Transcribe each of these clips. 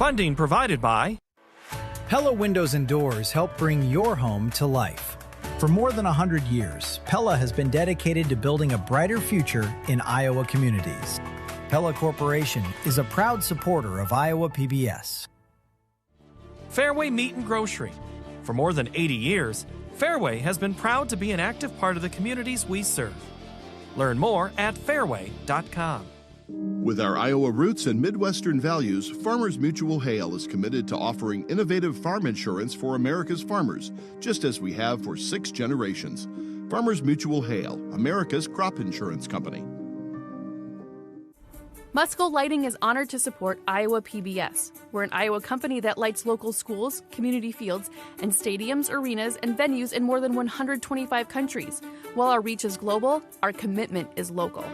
Funding provided by Pella Windows and Doors help bring your home to life. For more than 100 years, Pella has been dedicated to building a brighter future in Iowa communities. Pella Corporation is a proud supporter of Iowa PBS. Fareway Meat and Grocery. For more than 80 years, Fareway has been proud to be an active part of the communities we serve. Learn more at fareway.com. With our Iowa roots and Midwestern values, Farmers Mutual Hail is committed to offering innovative farm insurance for America's farmers, just as we have for 6 generations. Farmers Mutual Hail, America's crop insurance company. Musco Lighting is honored to support Iowa PBS. We're an Iowa company that lights local schools, community fields, and stadiums, arenas, and venues in more than 125 countries. While our reach is global, our commitment is local.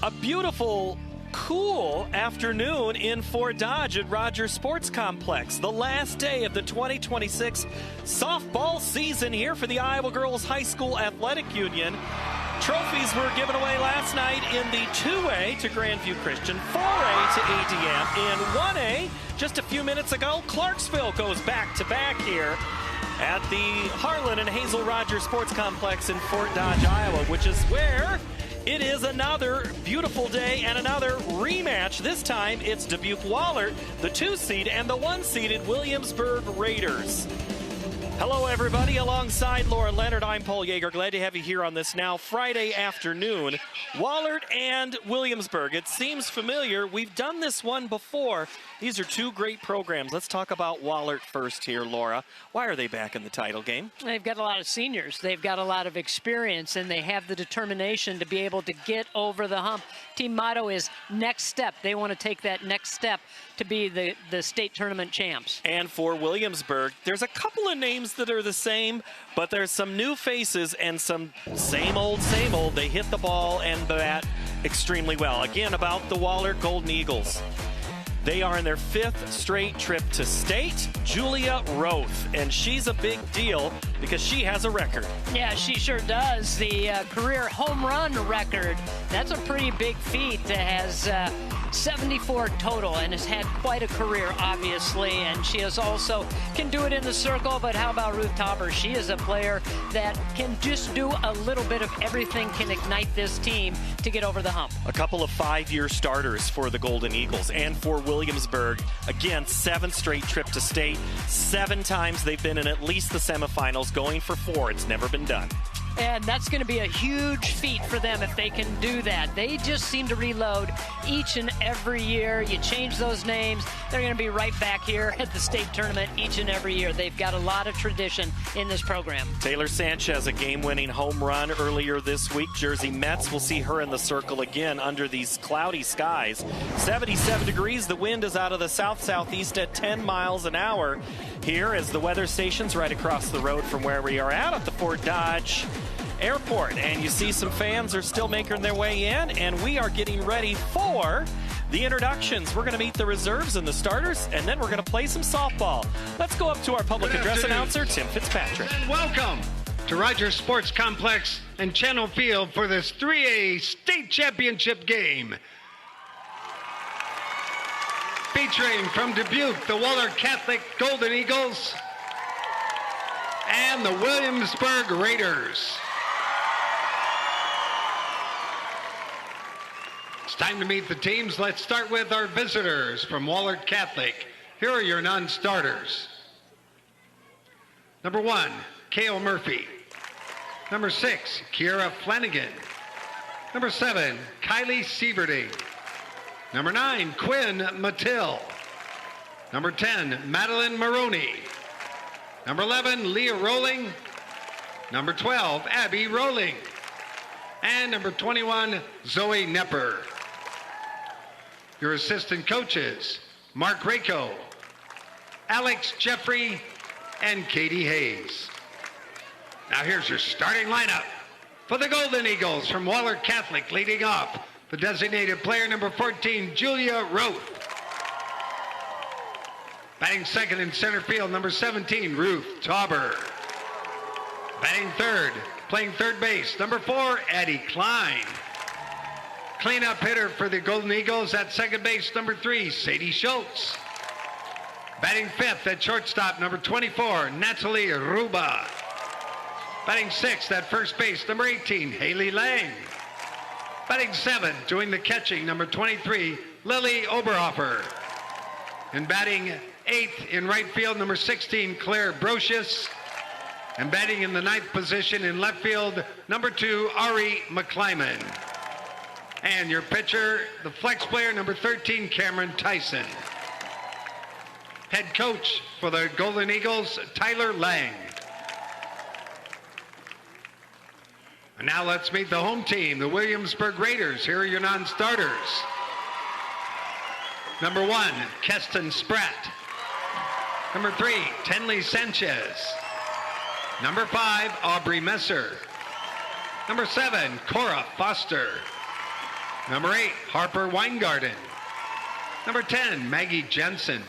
A beautiful, cool afternoon in Fort Dodge at Rogers Sports Complex. The last day of the 2026 softball season here for the Iowa Girls High School Athletic Union. Trophies were given away last night in the 2A to Grandview Christian, 4A to ADM, and 1A just a few minutes ago. Clarksville goes back-to-back here at the Harlan and Hazel Rogers Sports Complex in Fort Dodge, Iowa, which is where it is another beautiful day and another rematch. This time it's Dubuque Wahlert, the 2-seed, and the 1-seeded Williamsburg Raiders. Hello, everybody. Alongside Laura Leonard, I'm Paul Yeager. Glad to have you here on this now Friday afternoon. Wahlert and Williamsburg. It seems familiar. We've done this one before. These are 2 great programs. Let's talk about Wahlert first here, Laura. Why are they back in the title game? They've got a lot of seniors. They've got a lot of experience, and they have the determination to be able to get over the hump. Team motto is next step. They want to take that next step to be the state tournament champs. And for Williamsburg, there's a couple of names that are the same, but there's some new faces and some same old, same old. They hit the ball and bat extremely well. Again, about the Wahlert Golden Eagles. They are in their 5th straight trip to state. Julia Roth, and she's a big deal because she has a record. Yeah, she sure does. The career home run record. That's a pretty big feat. Has 74 total and has had quite a career, obviously, and she is also can do it in the circle. But how about Ruth Tauber? She is a player that can just do a little bit of everything, can ignite this team to get over the hump. A couple of 5-year starters for the Golden Eagles and for Williamsburg. Again, 7th straight trip to state. 7 times they've been in at least the semifinals, going for 4. It's never been done. And that's going to be a huge feat for them if they can do that. They just seem to reload each and every year. You change those names, they're going to be right back here at the state tournament each and every year. They've got a lot of tradition in this program. Taylor Sanchez, a game-winning home run earlier this week. Jersey Mets will see her in the circle again under these cloudy skies. 77 degrees. The wind is out of the south-southeast at 10 miles an hour. Here as the weather station's right across the road from where we are at the Fort Dodge Airport. And you see some fans are still making their way in, and we are getting ready for the introductions. We're going to meet the reserves and the starters, and then we're going to play some softball. Let's go up to our public address announcer, Tim Fitzpatrick. And welcome to Rogers Sports Complex and Channel Field for this 3A state championship game. Featuring from Dubuque, the Wahlert Catholic Golden Eagles and the Williamsburg Raiders. It's time to meet the teams. Let's start with our visitors from Wahlert Catholic. Here are your non-starters. Number 1, Kale Murphy. Number 6, Kiera Flanagan. Number 7, Kylie Sieverding. Number 9, Quinn Mattill. Number 10, Madeline Maroney. Number 11, Leah Rolling. Number 12, Abby Rolling. And number 21, Zoe Nepper. Your assistant coaches, Mark Rako, Alex Jeffrey, and Katie Hayes. Now here's your starting lineup for the Golden Eagles from Wahlert Catholic. Leading off, the designated player number 14, Julia Roth. Batting second in center field, number 17, Ruth Tauber. Batting third, playing third base, number 4, Addie Klein. Cleanup hitter for the Golden Eagles at second base, number 3, Sadie Schultz. Batting fifth at shortstop, number 24, Natalie Ruba. Batting sixth at first base, number 18, Haley Lang. Batting seventh, doing the catching, number 23, Lily Oberhofer. And batting eighth in right field, number 16, Claire Brocious. And batting in the ninth position in left field, number 2, Ari McClyman. And your pitcher, the flex player, number 13, Cameron Tyson. Head coach for the Golden Eagles, Tyler Lang. And now let's meet the home team, the Williamsburg Raiders. Here are your non-starters. Number 1, Keston Spratt. Number 3, Tenley Sanchez. Number 5, Aubrey Messer. Number 7, Cora Foster. Number 8, Harper Weingarten. Number 10, Maggie Jensen.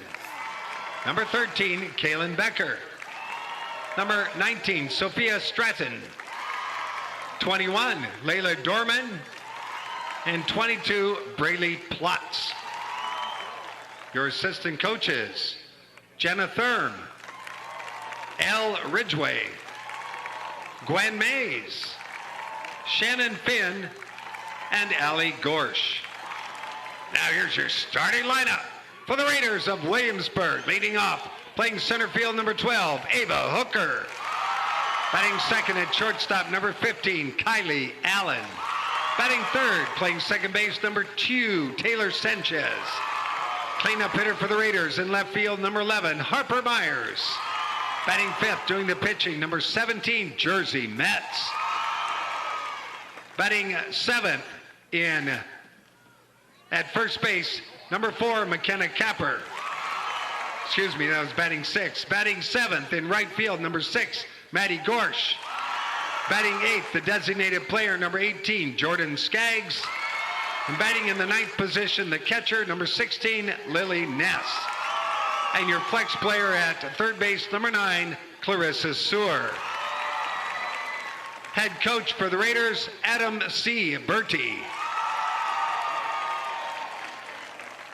Number 13, Kaylin Becker. Number 19, Sophia Stratton. 21, Layla Dorman. And 22, Braylee Plotz. Your assistant coaches, Jenna Thurm, Elle Ridgway, Gwen Mays, Shannon Finn, and Allie Gorsh. Now here's your starting lineup for the Raiders of Williamsburg. Leading off, playing center field, number 12, Ava Hooker. Batting second at shortstop, number 15, Kylie Allen. Batting third, playing second base, number 2, Taylor Sanchez. Cleanup hitter for the Raiders in left field, number 11, Harper Myers. Batting fifth, doing the pitching, number 17, Jersey Metz. Batting seventh at first base, number 4, McKenna Capper. Excuse me, that was batting sixth. Batting seventh in right field, number 6, Maddie Gorsh. Batting eighth, the designated player, number 18, Jordan Skaggs. And batting in the ninth position, the catcher, number 16, Lily Ness. And your flex player at third base, number 9, Clarissa Sewer. Head coach for the Raiders, Adam C. Bertie.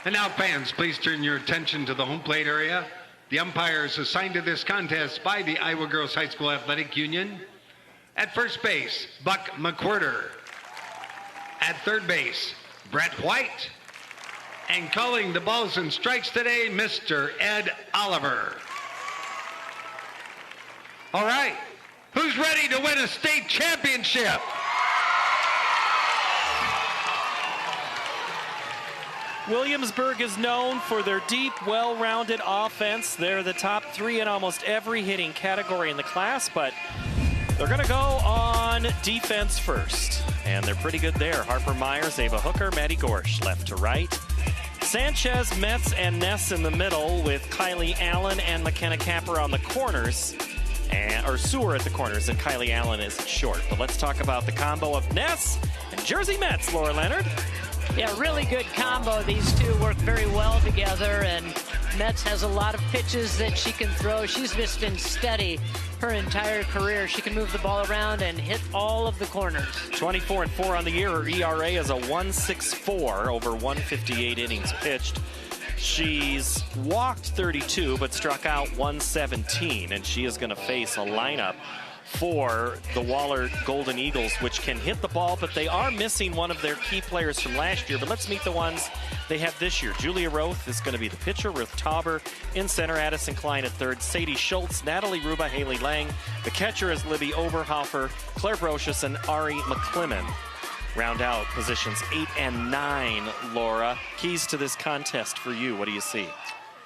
And now, fans, please turn your attention to the home plate area. The umpires assigned to this contest by the Iowa Girls High School Athletic Union. At first base, Buck McWhirter. At third base, Brett White. And calling the balls and strikes today, Mr. Ed Oliver. All right, who's ready to win a state championship? Williamsburg is known for their deep, well-rounded offense. They're the top 3 in almost every hitting category in the class, but they're going to go on defense first. And they're pretty good there. Harper Myers, Ava Hooker, Maddie Gorsh, left to right. Sanchez, Metz, and Ness in the middle with Kylie Allen and McKenna Capper on the corners. Or Sewer at the corners, and Kylie Allen is short. But let's talk about the combo of Ness and Jersey Metz, Laura Leonard. Yeah, really good combo. These two work very well together, and Metz has a lot of pitches that she can throw. She's just been steady her entire career. She can move the ball around and hit all of the corners. 24-4 on the year. Her ERA is a 1.64 over 158 innings pitched. She's walked 32 but struck out 117, and she is going to face a lineup for the Wahlert Golden Eagles, which can hit the ball, but they are missing one of their key players from last year. But let's meet the ones they have this year. Julia Roth is going to be the pitcher, Ruth Tauber in center, Addison Klein at third, Sadie Schultz, Natalie Ruba, Haley Lang. The catcher is Libby Oberhofer, Claire Brocious, and Ari McClyman. Round out positions 8 and 9, Laura. Keys to this contest for you, what do you see?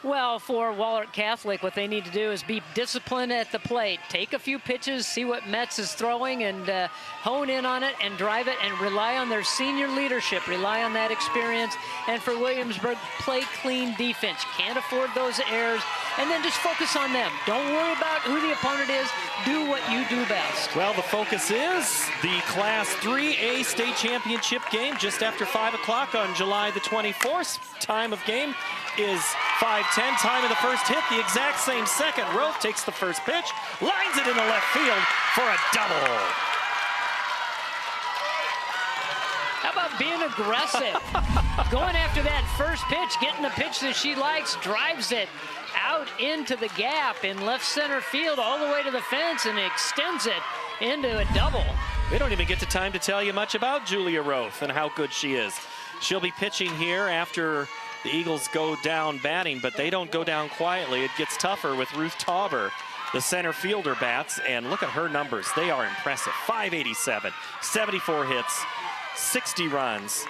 Well, for Wahlert Catholic, what they need to do is be disciplined at the plate. Take a few pitches, see what Metz is throwing, and hone in on it and drive it and rely on their senior leadership, rely on that experience. And for Williamsburg, play clean defense. Can't afford those errors. And then just focus on them. Don't worry about who the opponent is. Do what you do best. Well, the focus is the Class 3A state championship game just after 5 o'clock on July the 24th. Time of game is 5:10. 10, time of the first hit, the exact same second. Roth takes the first pitch, lines it into left field for a double. How about being aggressive? Going after that first pitch, getting the pitch that she likes, drives it out into the gap in left center field all the way to the fence and extends it into a double. We don't even get the time to tell you much about Julia Roth and how good she is. She'll be pitching here after the Eagles go down batting, but they don't go down quietly. It gets tougher with Ruth Tauber, the center fielder, bats, and look at her numbers. They are impressive. 587, 74 hits, 60 runs.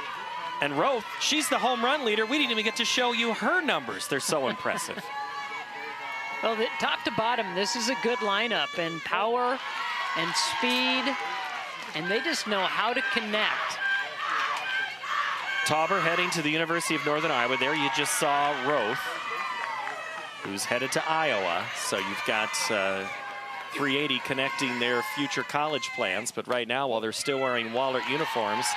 And Roth, she's the home run leader. We didn't even get to show you her numbers. They're so impressive. Well, top to bottom, this is a good lineup, and power and speed, and they just know how to connect. Tauber heading to the University of Northern Iowa. There you just saw Roth, who's headed to Iowa. So you've got 380 connecting their future college plans. But right now, while they're still wearing Wahlert uniforms,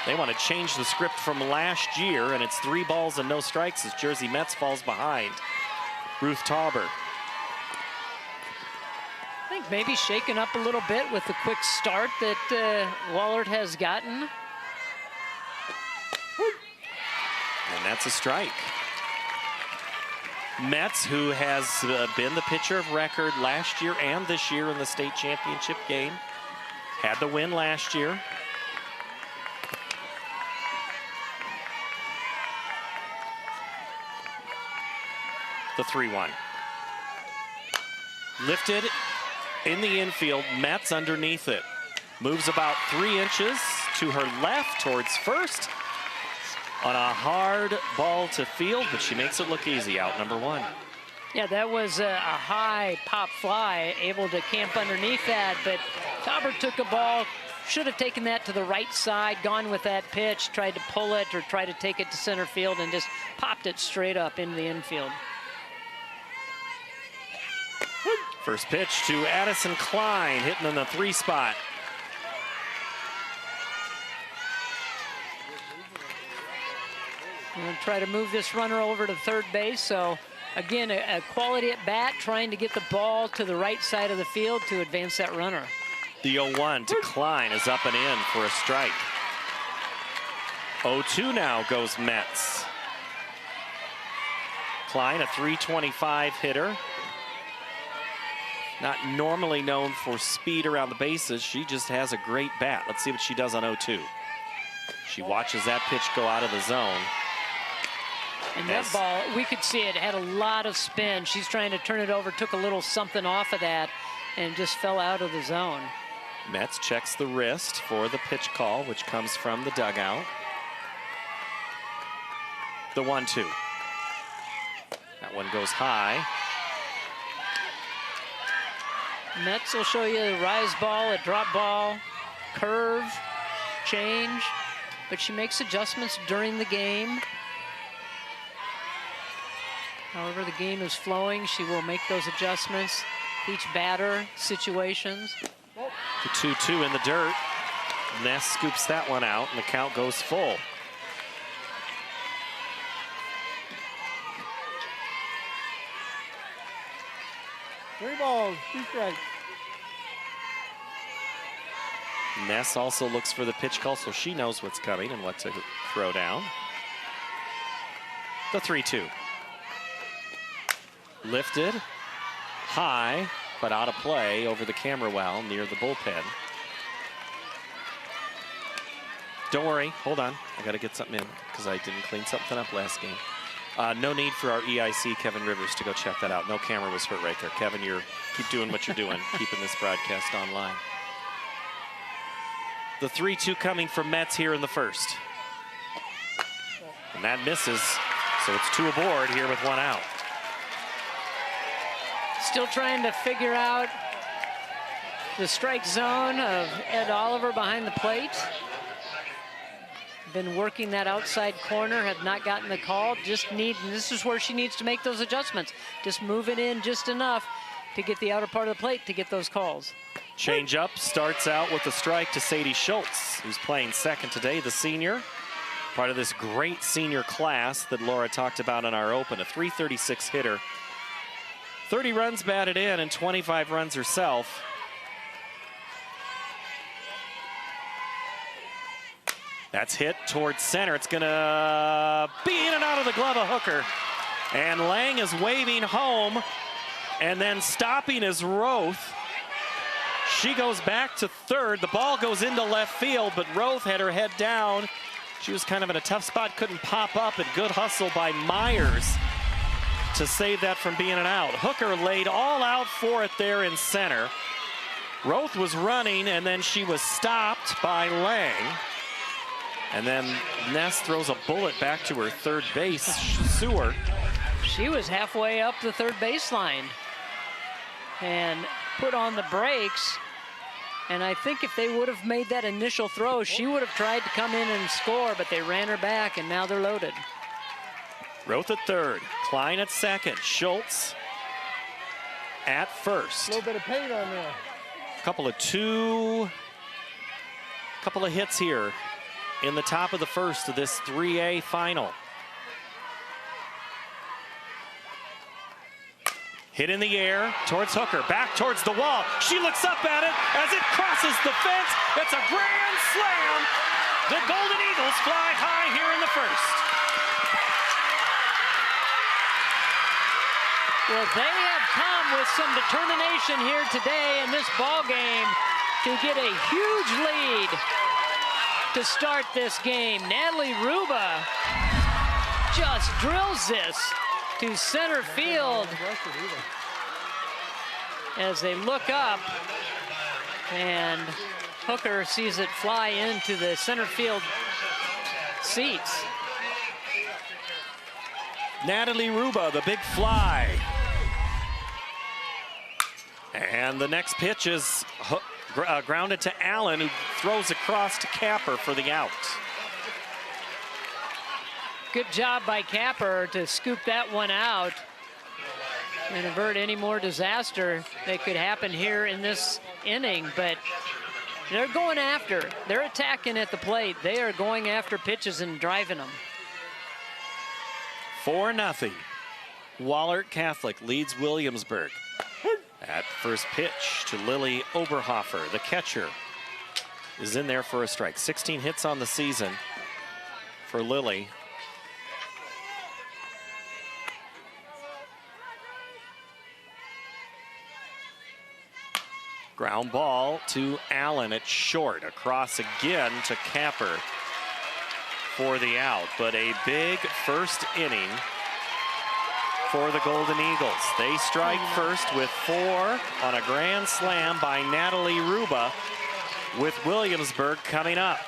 they want to change the script from last year, and it's 3 balls and no strikes as Jersey Metz falls behind Ruth Tauber. I think maybe shaken up a little bit with the quick start that Wahlert has gotten. And that's a strike. Metz, who has been the pitcher of record last year and this year in the state championship game, had the win last year. The 3-1. Lifted in the infield, Metz underneath it. Moves about 3 inches to her left towards first. On a hard ball to field, but she makes it look easy, out number 1. Yeah, that was a high pop fly, able to camp underneath that, but Tauber took a ball, should have taken that to the right side, gone with that pitch, tried to pull it or try to take it to center field and just popped it straight up into the infield. First pitch to Addison Klein, hitting in the 3 spot. We'll try to move this runner over to third base. So again, a quality at bat, trying to get the ball to the right side of the field to advance that runner. The 0-1 to Klein is up and in for a strike. 0-2 now goes Metz. Klein, a .325 hitter. Not normally known for speed around the bases. She just has a great bat. Let's see what she does on 0-2. She watches that pitch go out of the zone. And that ball, we could see it had a lot of spin. She's trying to turn it over, took a little something off of that, and just fell out of the zone. Metz checks the wrist for the pitch call, which comes from the dugout. The 1-2. That one goes high. Metz will show you a rise ball, a drop ball, curve, change, but she makes adjustments during the game. However the game is flowing, she will make those adjustments. Each batter situations. The 2-2 in the dirt. Ness scoops that one out, and the count goes full. Three balls, 2 strikes. Ness also looks for the pitch call, so she knows what's coming and what to throw down. The 3-2. Lifted, high, but out of play over the camera well near the bullpen. Don't worry, hold on. I got to get something in because I didn't clean something up last game. No need for our EIC, Kevin Rivers, to go check that out. No camera was hurt right there. Kevin, keep doing what you're doing, keeping this broadcast online. The 3-2 coming from Metz here in the first. And that misses, so it's 2 aboard here with 1 out. Still trying to figure out the strike zone of Ed Oliver behind the plate. Been working that outside corner, have not gotten the call. This is where she needs to make those adjustments. Just move it in just enough to get the outer part of the plate to get those calls. Change up starts out with a strike to Sadie Schultz, who's playing second today, the senior. Part of this great senior class that Laura talked about in our open, a .336 hitter. 30 runs batted in and 25 runs herself. That's hit towards center. It's gonna be in and out of the glove of Hooker. And Lang is waving home, and then stopping is Roth. She goes back to third. The ball goes into left field, but Roth had her head down. She was kind of in a tough spot, couldn't pop up, and good hustle by Myers to save that from being an out. Hooker laid all out for it there in center. Roth was running, and then she was stopped by Lang. And then Ness throws a bullet back to her third base, Sewer. She was halfway up the third baseline and put on the brakes. And I think if they would have made that initial throw, she would have tried to come in and score, but they ran her back, and now they're loaded. Couch at third, Klein at second, Schultz at first. A little bit of paint on there. Couple of hits here in the top of the first of this 3A final. Hit in the air towards Hooker, back towards the wall. She looks up at it as it crosses the fence. It's a grand slam. The Golden Eagles fly high here in the first. Well, they have come with some determination here today in this ball game to get a huge lead to start this game. Natalie Ruba just drills this to center field as they look up, and Hooker sees it fly into the center field seats. Natalie Ruba, the big fly. And the next pitch is grounded to Allen, who throws across to Capper for the out. Good job by Capper to scoop that one out and avert any more disaster that could happen here in this inning. But they're going after. They're attacking at the plate. They are going after pitches and driving them. 4-0. Wahlert Catholic leads Williamsburg. At first pitch to Lily Oberhofer, the catcher, is in there for a strike. 16 hits on the season for Lily. Ground ball to Allen at short. Across again to Capper for the out. But a big first inning for the Golden Eagles. They strike first with 4 on a grand slam by Natalie Ruba, with Williamsburg coming up.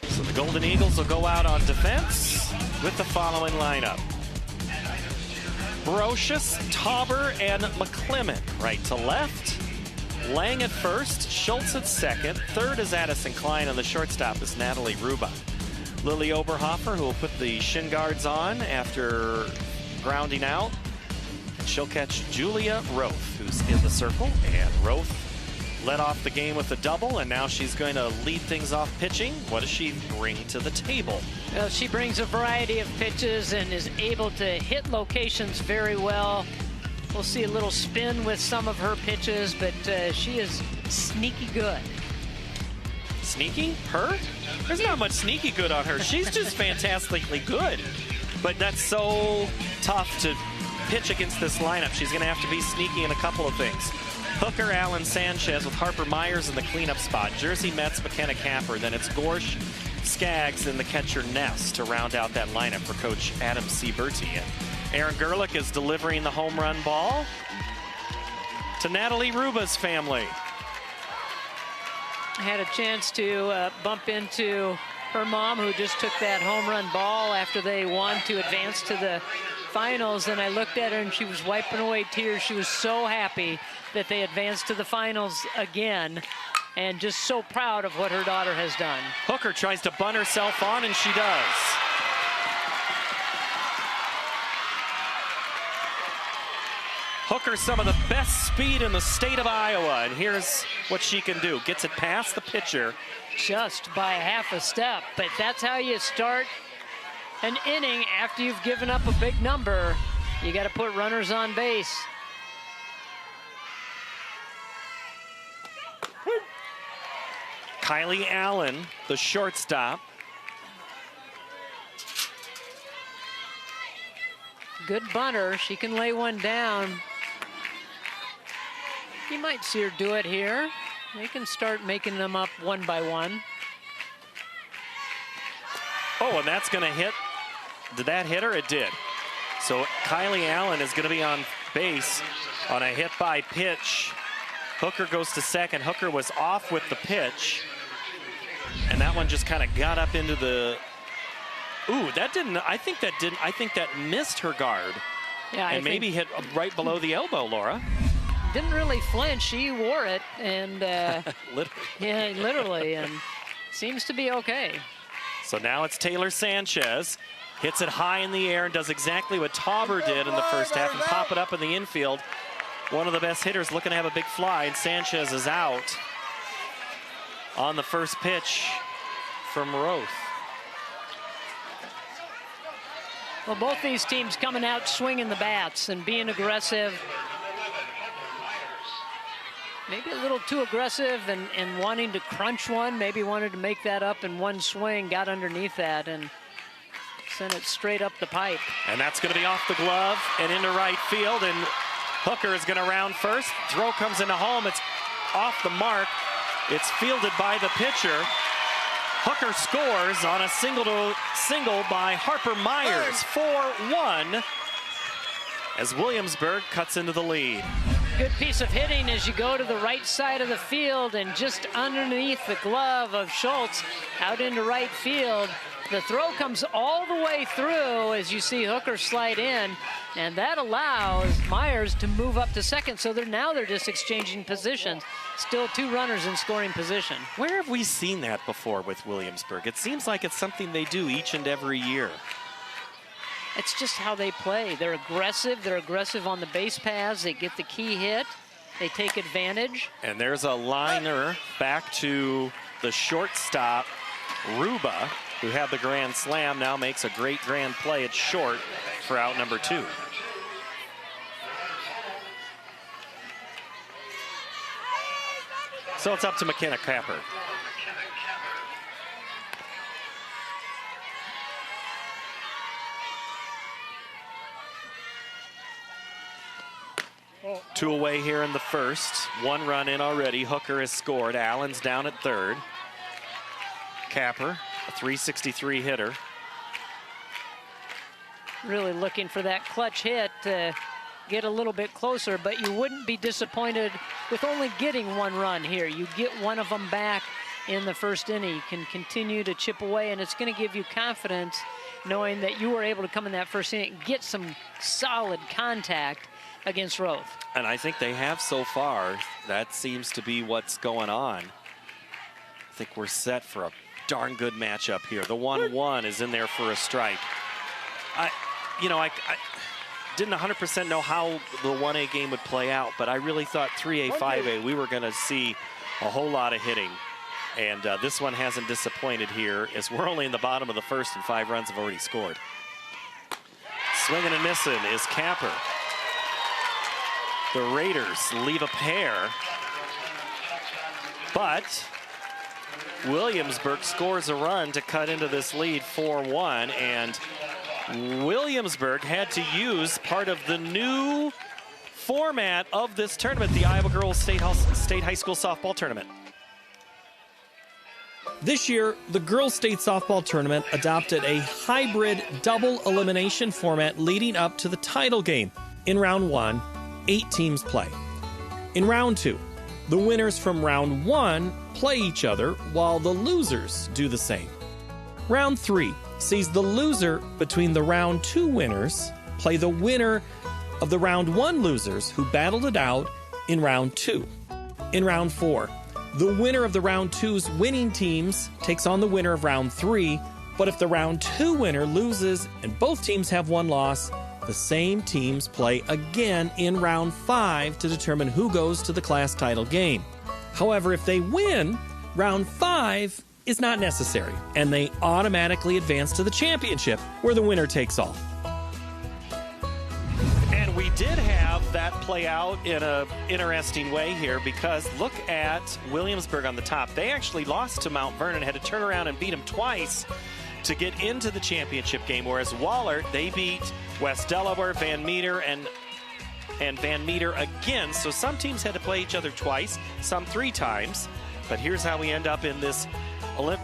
So the Golden Eagles will go out on defense with the following lineup. Brocious, Tauber, and McClement right to left. Lang at first, Schultz at second. Third is Addison Klein, and the shortstop is Natalie Ruba. Lily Oberhofer, who will put the shin guards on after grounding out. And she'll catch Julia Roth, who's in the circle. And Roth led off the game with a double, and now she's going to lead things off pitching. What does she bring to the table? Well, she brings a variety of pitches and is able to hit locations very well. We'll see a little spin with some of her pitches, but she is sneaky good. Sneaky? Her? There's not much sneaky good on her. She's just fantastically good. But that's so tough to pitch against this lineup. She's going to have to be sneaky in a couple of things. Hooker, Allen, Sanchez with Harper Myers in the cleanup spot. Jersey Metz, McKenna Capper. Then it's Gorsh, Skaggs, and the catcher Ness to round out that lineup for Coach Adam C. Bertie. And Aaron Gerlich is delivering the home run ball to Natalie Ruba's family. I had a chance to bump into her mom, who just took that home run ball after they won to advance to the finals, and I looked at her and she was wiping away tears. She was so happy that they advanced to the finals again, and just so proud of what her daughter has done. Hooker tries to bunt herself on, and she does. Hooker, some of the best speed in the state of Iowa, and here's what she can do. Gets it past the pitcher. Just by half a step, but that's how you start an inning after you've given up a big number. You got to put runners on base. Kylie Allen, the shortstop. Good bunter. She can lay one down. You might see her do it here. They can start making them up one by one. Oh, and that's going to hit. Did that hit her? It did. So Kylie Allen is going to be on base on a hit by pitch. Hooker goes to second. Hooker was off with the pitch. And that one just kind of got up into the... Ooh, that didn't... I think that missed her guard. Yeah, and maybe hit right below the elbow, Laura. Didn't really flinch. She wore it. And... literally. Yeah, literally. And seems to be okay. So now it's Taylor Sanchez. Hits it high in the air and does exactly what Tauber did in the first half and pop it up in the infield. One of the best hitters looking to have a big fly, and Sanchez is out on the first pitch from Roth. Well, both these teams coming out swinging the bats and being aggressive. Maybe a little too aggressive and wanting to crunch one. Maybe wanted to make that up in one swing, got underneath that and sent it straight up the pipe. And that's going to be off the glove and into right field, and Hooker is going to round first. Throw comes into home. It's off the mark. It's fielded by the pitcher. Hooker scores on a single by Harper Myers, 4-1, as Williamsburg cuts into the lead. Good piece of hitting as you go to the right side of the field and just underneath the glove of Schultz out into right field. The throw comes all the way through as you see Hooker slide in, and that allows Myers to move up to second. So they're just exchanging positions. Still two runners in scoring position. Where have we seen that before with Williamsburg? It seems like it's something they do each and every year. It's just how they play. They're aggressive. They're aggressive on the base paths. They get the key hit. They take advantage. And there's a liner back to the shortstop, Ruba, who had the grand slam, now makes a great grand play at short for out number 2. So it's up to McKenna Capper. Two away here in the first. One run in already. Hooker has scored. Allen's down at third. Capper, a .363 hitter. Really looking for that clutch hit to get a little bit closer, but you wouldn't be disappointed with only getting one run here. You get one of them back in the first inning. You can continue to chip away, and it's going to give you confidence knowing that you were able to come in that first inning and get some solid contact against Roth. And I think they have so far. That seems to be what's going on. I think we're set for a darn good matchup here. The 1-1 is in there for a strike. I didn't 100% know how the 1A game would play out, but I really thought 3A, 5A, we were going to see a whole lot of hitting. And this one hasn't disappointed here, as we're only in the bottom of the first and 5 runs have already scored. Swinging and missing is Capper. The Raiders leave a pair, but Williamsburg scores a run to cut into this lead 4-1, and Williamsburg had to use part of the new format of this tournament, the Iowa Girls State High School Softball Tournament. This year, the Girls State Softball Tournament adopted a hybrid double elimination format leading up to the title game. In round 1, 8 teams play. In round 2, the winners from round 1 play each other while the losers do the same. Round 3 sees the loser between the round 2 winners play the winner of the round 1 losers who battled it out in round 2. In round 4, the winner of the round 2's winning teams takes on the winner of round 3, but if the round 2 winner loses and both teams have one loss, The same teams play again in round 5 to determine who goes to the class title game. However, if they win, round 5 is not necessary, and they automatically advance to the championship, where the winner takes all. And we did have that play out in an interesting way here, because look at Williamsburg on the top. They actually lost to Mount Vernon, had to turn around and beat them twice to get into the championship game, whereas Wahlert, they beat West Delaware, Van Meter, and Van Meter again. So some teams had to play each other twice, some 3 times. But here's how we end up in this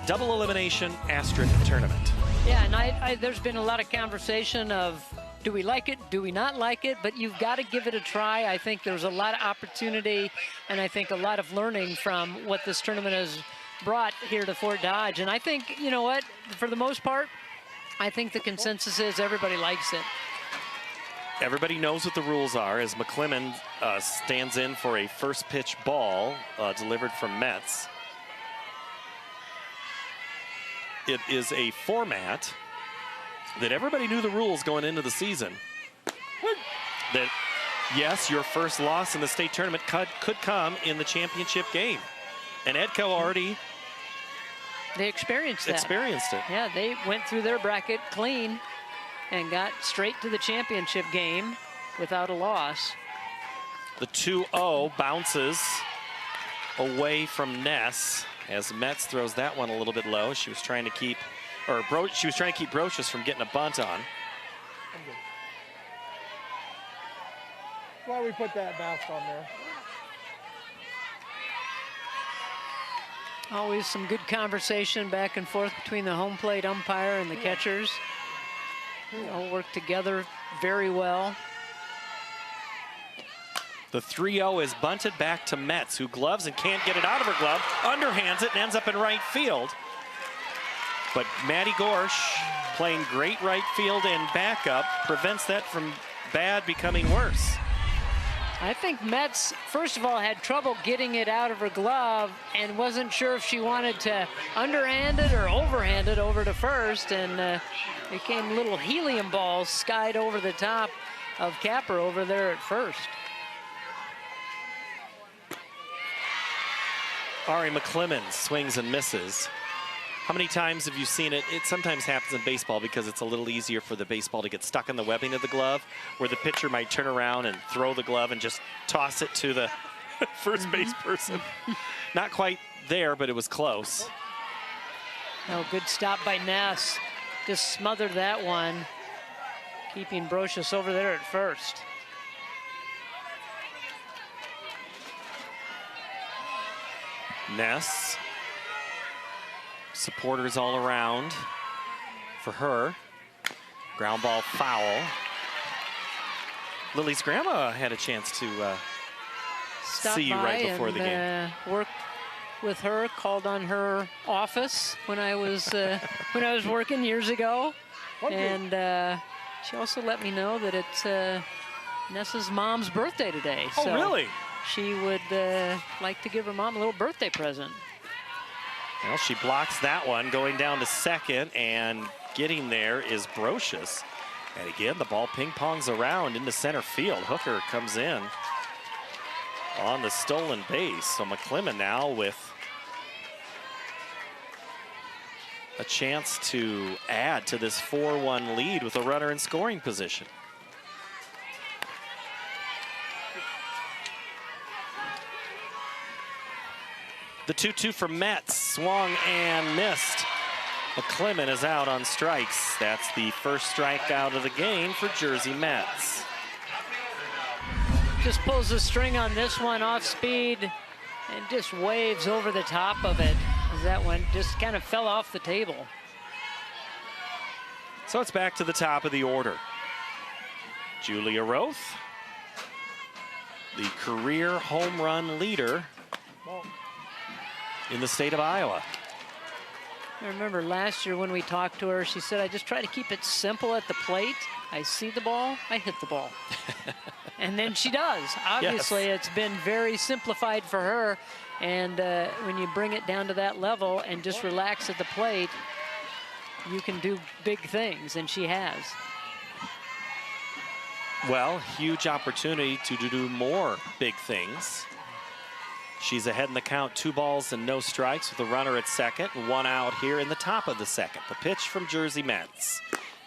double elimination asterisk tournament. Yeah, and there's been a lot of conversation of, do we like it, do we not like it? But you've got to give it a try. I think there's a lot of opportunity, and I think a lot of learning from what this tournament has brought here to Fort Dodge. And I think, you know what, for the most part, I think the consensus is everybody likes it. Everybody knows what the rules are, as McClellan stands in for a first pitch ball delivered from Metz. It is a format that everybody knew the rules going into the season. That, yes, your first loss in the state tournament could come in the championship game. And Edco already experienced it. Yeah, they went through their bracket clean and got straight to the championship game without a loss. The 2-0 bounces away from Ness as Metz throws that one a little bit low. She was trying to keep, she was trying to keep Brocious from getting a bunt on. That's why we put that mask on there. Always some good conversation back and forth between the home plate umpire and the catchers. They all work together very well. The 3-0 is bunted back to Metz, who gloves and can't get it out of her glove. Underhands it and ends up in right field. But Maddie Gorsh, playing great right field and backup, prevents that from bad becoming worse. I think Metz, first of all, had trouble getting it out of her glove and wasn't sure if she wanted to underhand it or overhand it over to first, and became little helium balls skied over the top of Capper over there at first. Ari McClellan swings and misses. How many times have you seen it? It sometimes happens in baseball because it's a little easier for the baseball to get stuck in the webbing of the glove, where the pitcher might turn around and throw the glove and just toss it to the first base person. Not quite there, but it was close. Oh, good stop by Ness. Just smothered that one, keeping Brocious over there at first. Ness. Supporters all around for her. Ground ball foul. Lily's grandma had a chance to see you right before the game. Worked with her, called on her office when I was working years ago, and she also let me know that it's Nessa's mom's birthday today. Oh, so really? She would like to give her mom a little birthday present. Well, she blocks that one, going down to second, and getting there is Brocious. And again, the ball ping-pongs around into center field. Hooker comes in on the stolen base. So McClellan now with a chance to add to this 4-1 lead with a runner in scoring position. The 2-2 for Metz, swung and missed. McClellan is out on strikes. That's the first strikeout of the game for Jersey Metz. Just pulls the string on this one off speed and just waves over the top of it. That one just kind of fell off the table. So it's back to the top of the order. Julia Roth, the career home run leader in the state of Iowa. I remember last year when we talked to her, she said, I just try to keep it simple at the plate. I see the ball, I hit the ball. And then she does. Obviously, yes. It's been very simplified for her. And when you bring it down to that level and just relax at the plate, you can do big things, and she has. Well, huge opportunity to do more big things. She's ahead in the count, 2 balls and no strikes with a runner at second and 1 out here in the top of the second. The pitch from Jersey Metz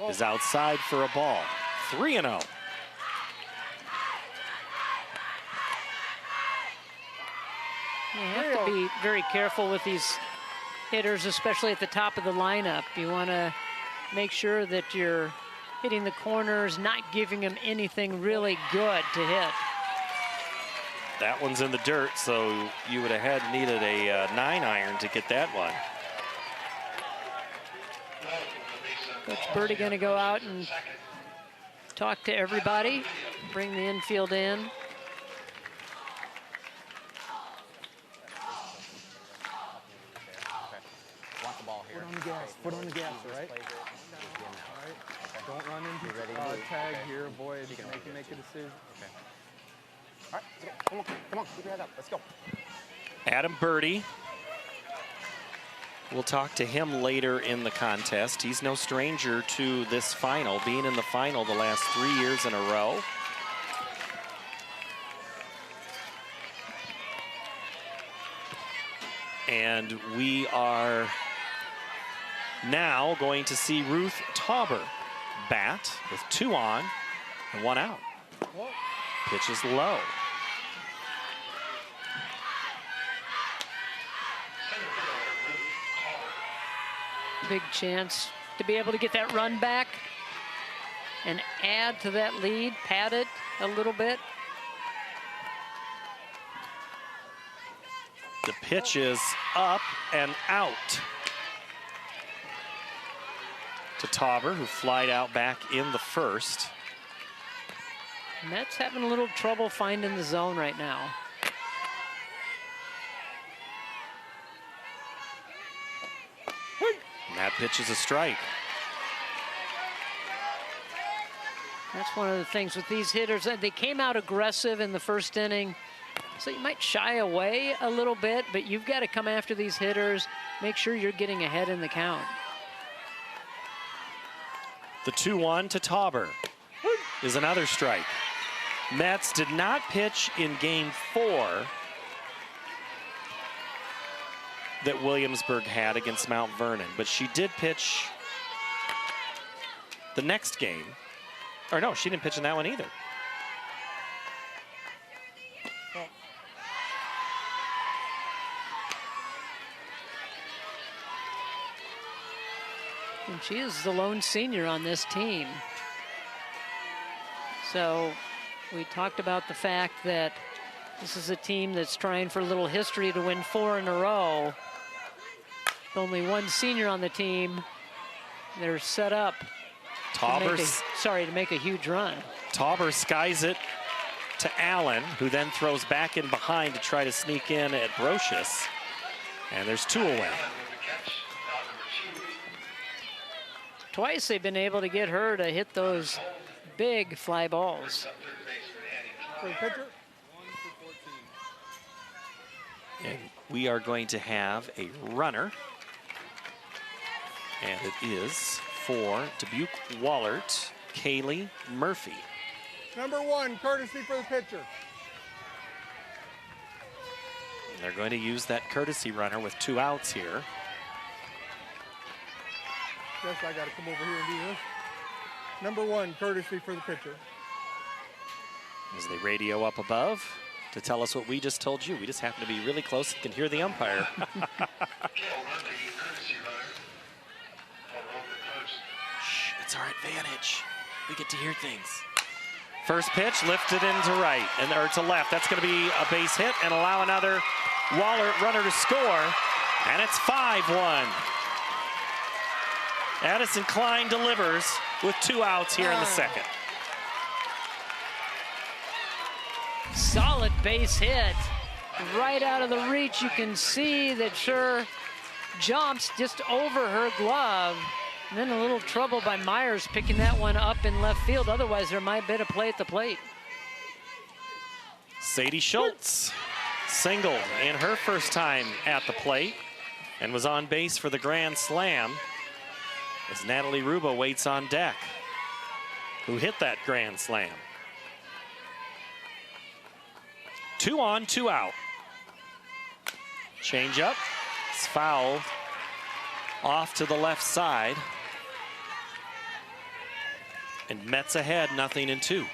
is outside for a ball. 3-0. You have to be very careful with these hitters, especially at the top of the lineup. You want to make sure that you're hitting the corners, not giving them anything really good to hit. That one's in the dirt, so you would have needed a 9-iron to get that one. Coach Birdie going to go out and talk to everybody, bring the infield in. Foot on the gas, foot on the gas, all right? All right. Don't run into tag here, avoid make a decision. Okay. All right, come on, keep your head up, let's go. Adam Birdie. We'll talk to him later in the contest. He's no stranger to this final, being in the final the last 3 years in a row. And we are now going to see Ruth Tauber bat with 2 on and 1 out. Pitch is low. Big chance to be able to get that run back and add to that lead, pad it a little bit. The pitch is up and out to Tauber, who flied out back in the first. Mets having a little trouble finding the zone right now. And that pitch is a strike. That's one of the things with these hitters. They came out aggressive in the first inning, so you might shy away a little bit, but you've got to come after these hitters, make sure you're getting ahead in the count. The 2-1 to Tauber is another strike. Mets did not pitch in game 4 that Williamsburg had against Mount Vernon, but she did pitch the next game. Or no, she didn't pitch in that one either. And she is the lone senior on this team. So we talked about the fact that this is a team that's trying for a little history to win 4 in a row. With only 1 senior on the team. They're set up to make a huge run. Tauber skies it to Allen, who then throws back in behind to try to sneak in at Brocious. And there's 2 away. Twice they've been able to get her to hit those big fly balls. And we are going to have a runner. And it is for Dubuque Wahlert, Kaylee Murphy. Number 1, courtesy for the pitcher. And they're going to use that courtesy runner with 2 outs here. Guess I got to come over here and do this. Number 1, courtesy for the pitcher. As they radio up above to tell us what we just told you. We just happen to be really close and can hear the umpire. Shh, it's our advantage. We get to hear things. First pitch lifted into right, or to left. That's going to be a base hit and allow another Wahlert runner to score. And it's 5-1. Addison Klein delivers with 2 outs here in the second. Solid base hit. Right out of the reach, you can see that Scher jumps just over her glove. And then a little trouble by Myers picking that one up in left field. Otherwise, there might have been a play at the plate. Sadie Schultz singled in her first time at the plate and was on base for the grand slam as Natalie Ruba waits on deck, who hit that grand slam. 2 on, 2 out. Change up. It's fouled off to the left side. And Mets ahead, 0-2.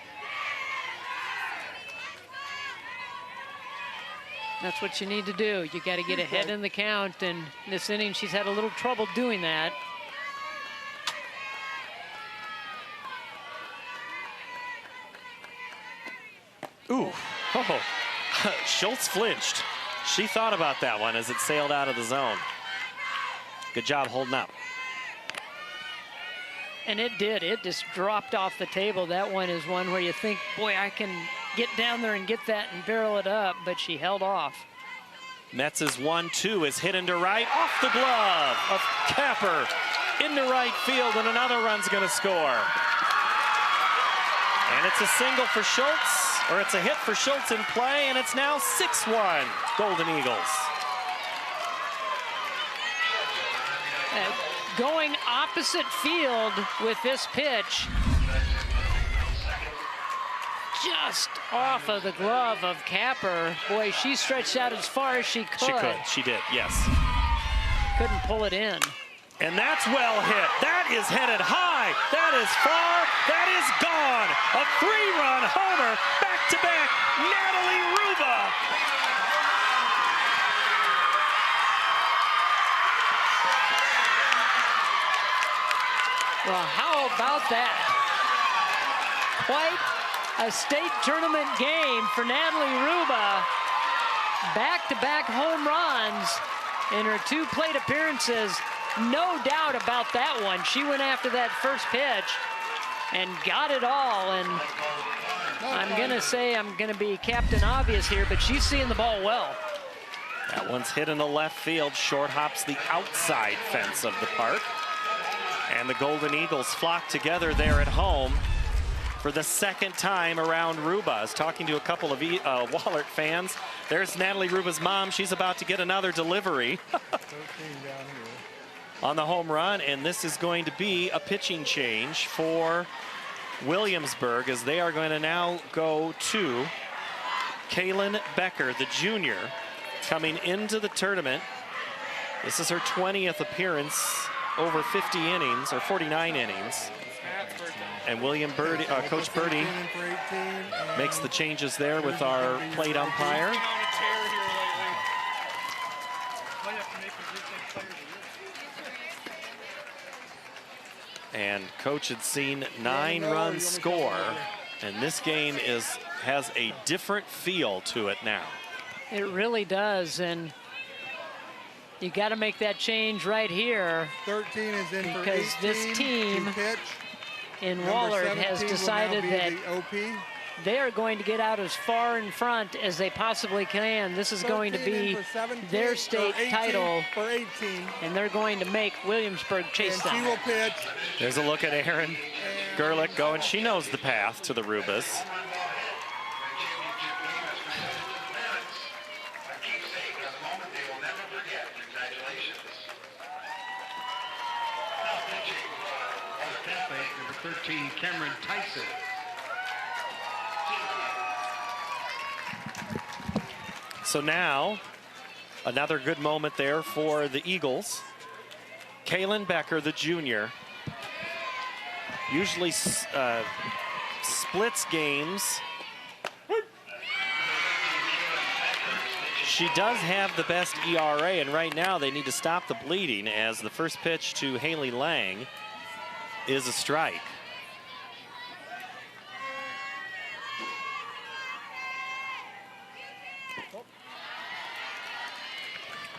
That's what you need to do. You got to get ahead in the count, and this inning she's had a little trouble doing that. Ooh, oh, Schultz flinched. She thought about that one as it sailed out of the zone. Good job holding up. And it did. It just dropped off the table. That one is one where you think, boy, I can get down there and get that and barrel it up, but she held off. Mets' 1-2 is hit into right, off the glove of Capper into right field, and another run's going to score. And it's a single for Schultz, or it's a hit for Schultz in play, and it's now 6-1 Golden Eagles. Going opposite field with this pitch. Just off of the glove of Capper. Boy, she stretched out as far as she could. She could. She did, yes. Couldn't pull it in. And that's well hit. That is headed high. That is far. That is gone. A 3-run homer. Back-to-back. Natalie Ruba. Well, how about that? Quite a state tournament game for Natalie Ruba. Back-to-back home runs in her 2 plate appearances. No doubt about that one. She went after that first pitch and got it all. And I'm going to say I'm going to be Captain Obvious here, but she's seeing the ball well. That one's hit in the left field. Short hops the outside fence of the park. And the Golden Eagles flock together there at home for the second time around Ruba. I was talking to a couple of Wahlert fans. There's Natalie Ruba's mom. She's about to get another delivery on the home run. And this is going to be a pitching change for Williamsburg, as they are going to now go to Kaylin Becker, the junior, coming into the tournament. This is her 20th appearance over 50 innings, or 49 innings. And Coach Birdie makes the changes there with our plate umpire. And Coach had seen 9 runs score, and this game has a different feel to it now. It really does, and you got to make that change right here. 13 is in for 18. Because this team in Wahlert has decided that they are going to get out as far in front as they possibly can. This is going to be their state title, for 18. and they're going to make Williamsburg chase them. She will pitch. There's a look at Erin Gerlich going. She knows the path to the Rubas. Number 13, Cameron Tyson. So now, another good moment there for the Eagles. Kaylin Becker, the junior, usually splits games. She does have the best ERA, and right now they need to stop the bleeding, as the first pitch to Haley Lang is a strike.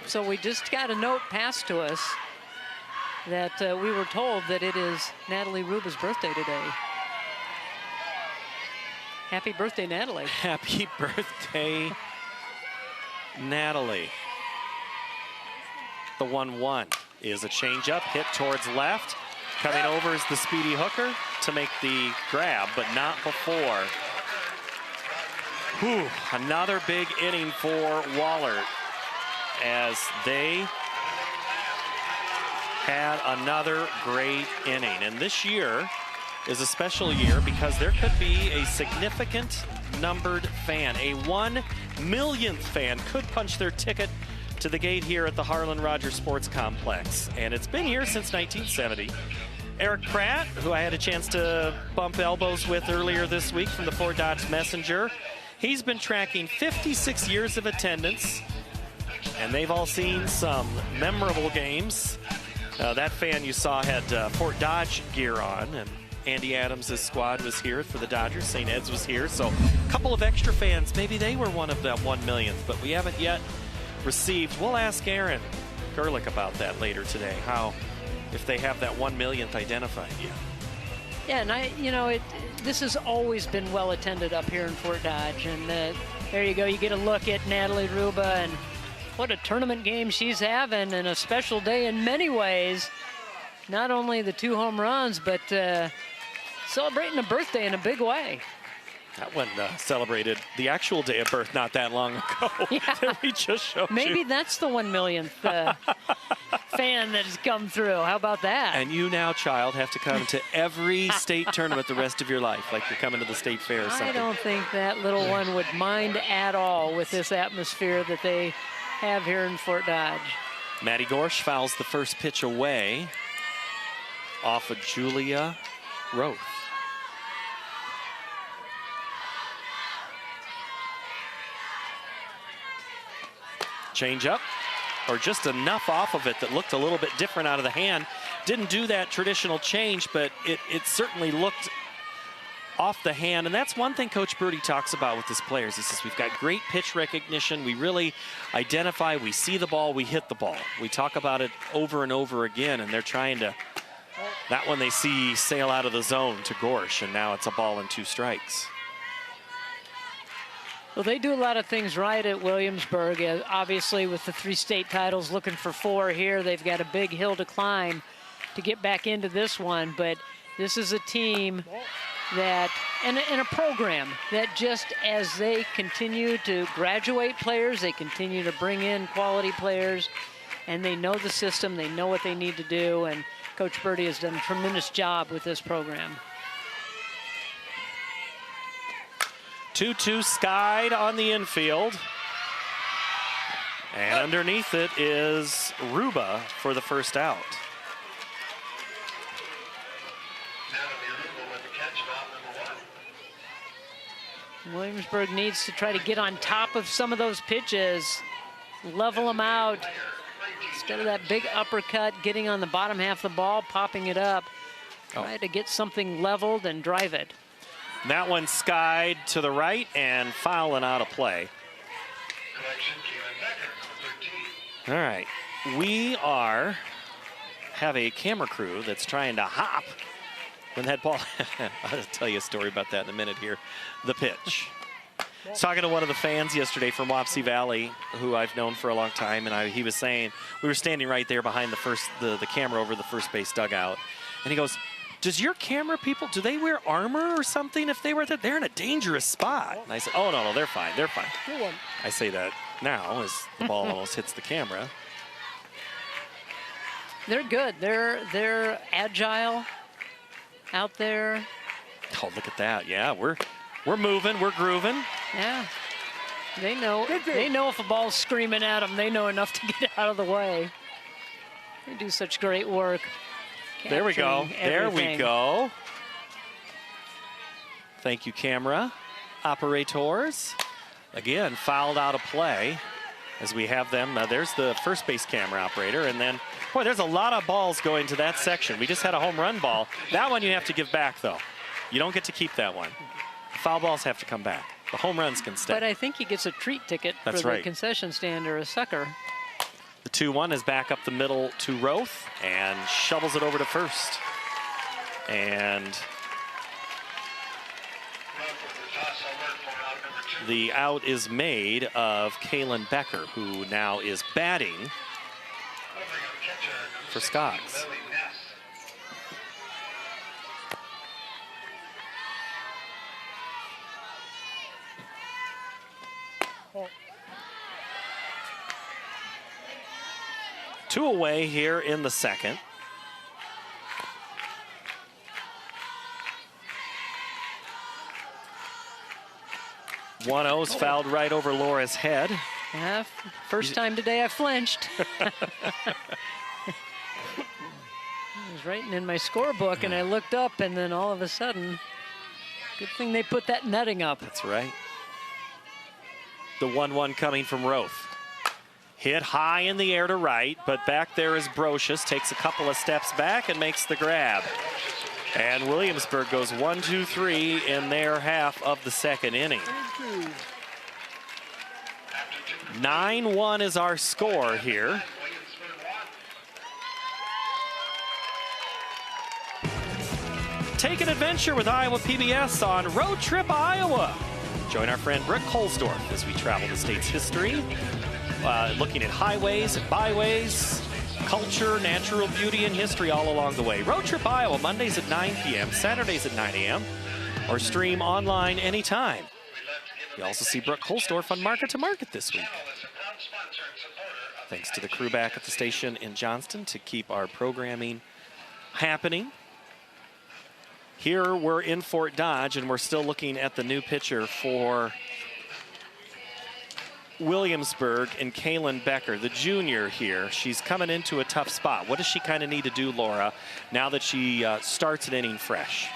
So we just got a note passed to us that we were told that it is Natalie Ruba's birthday today. Happy birthday, Natalie. Happy birthday, Natalie. The 1-1 is a changeup hit towards left. Coming over is the speedy hooker to make the grab, but not before. Whew, another big inning for Wahlert, as they had another great inning. And this year, is a special year because there could be a significant numbered fan. A 1 millionth fan could punch their ticket to the gate here at the Harlan Rogers Sports Complex. And it's been here since 1970. Eric Pratt, who I had a chance to bump elbows with earlier this week from the Fort Dodge Messenger, he's been tracking 56 years of attendance, and they've all seen some memorable games. That fan you saw had Fort Dodge gear on, and Andy Adams' squad was here for the Dodgers. St. Ed's was here, so a couple of extra fans. Maybe they were one of that 1 millionth, but we haven't yet received. We'll ask Aaron Gerlich about that later today, if they have that 1 millionth identified yet. Yeah, and this has always been well attended up here in Fort Dodge, and there you go. You get a look at Natalie Ruba, and what a tournament game she's having, and a special day in many ways. Not only the 2 home runs, but celebrating a birthday in a big way. That one celebrated the actual day of birth not that long ago. Yeah. That we just showed Maybe you. That's the 1 millionth fan that has come through. How about that? And you now, child, have to come to every state tournament the rest of your life, like you're coming to the state fair or something. I don't think that little one would mind at all with this atmosphere that they have here in Fort Dodge. Maddie Gorsch fouls the first pitch away off of Julia Roth. Change up, or just enough off of it that looked a little bit different out of the hand. Didn't do that traditional change, but it certainly looked off the hand. And that's one thing Coach Birdie talks about with his players. He says, we've got great pitch recognition. We really identify, we see the ball, we hit the ball. We talk about it over and over again, and they're trying to, that one they see sail out of the zone to Gorsch, and now it's a ball and 2 strikes. Well, they do a lot of things right at Williamsburg. Obviously, with the 3 state titles, looking for 4 here, they've got a big hill to climb to get back into this one. But this is a team that, and a program that just as they continue to graduate players, they continue to bring in quality players, and they know the system, they know what they need to do, and Coach Birdie has done a tremendous job with this program. 2-2 skied on the infield. And underneath it is Ruba for the first out. Williamsburg needs to try to get on top of some of those pitches, level them out. Instead of that big uppercut, getting on the bottom half of the ball, popping it up. Try to get something leveled and drive it. That one skied to the right and fouling out of play. All right, we have a camera crew that's trying to hop when that ball, I'll tell you a story about that in a minute here. The pitch. I was talking to one of the fans yesterday from Wapsie Valley, who I've known for a long time, and he was saying, we were standing right there behind the camera over the first base dugout, and he goes, does your camera people, do they wear armor or something if they were there? They're in a dangerous spot. And I said, oh, no, they're fine, they're fine. I say that now as the ball almost hits the camera. They're good. They're agile out there. Oh, look at that. Yeah, we're moving, we're grooving. Yeah. They know if a ball's screaming at them, they know enough to get out of the way. They do such great work. There we go. Everything. There we go. Thank you, camera operators. Again, fouled out of play as we have them. There's the first base camera operator. And then, boy, there's a lot of balls going to that section. We just had a home run ball. That one you have to give back, though. You don't get to keep that one. Foul balls have to come back. The home runs can stay. But I think he gets a treat ticket for the concession stand or a sucker. The 2-1 is back up the middle to Roth and shovels it over to first. And the out is made of Kaylin Becker, who now is batting for Scots. Two away here in the second. 1-0's fouled right over Laura's head. Yeah, first time today I flinched. I was writing in my scorebook and I looked up, and then all of a sudden, good thing they put that netting up. That's right. The 1-1 coming from Roth. Hit high in the air to right, but back there is Brocious, takes a couple of steps back and makes the grab. And Williamsburg goes 1-2-3 in their half of the second inning. 9-1 is our score here. Take an adventure with Iowa PBS on Road Trip Iowa. Join our friend Rick Holsdorf as we travel the state's history, looking at highways and byways, culture, natural beauty, and history all along the way. Road Trip Iowa, Mondays at 9 p.m., Saturdays at 9 a.m., or stream online anytime. You also see Brooke Holsdorf on Market to Market this week. Thanks to the crew back at the station in Johnston to keep our programming happening. Here we're in Fort Dodge, and we're still looking at the new pitcher for Williamsburg and Kaylin Becker, the junior here. She's coming into a tough spot. What does she kind of need to do, Laura, now that she starts an inning fresh?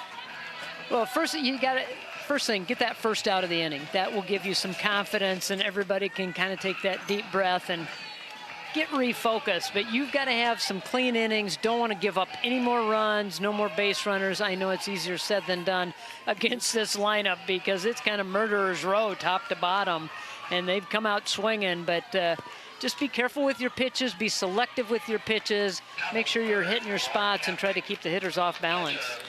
Well, first thing, get that first out of the inning. That will give you some confidence, and everybody can kind of take that deep breath and get refocused. But you've got to have some clean innings. Don't want to give up any more runs, no more base runners. I know it's easier said than done against this lineup because it's kind of murderer's row top to bottom, and they've come out swinging. But just be careful with your pitches, be selective with your pitches, make sure you're hitting your spots, and try to keep the hitters off balance.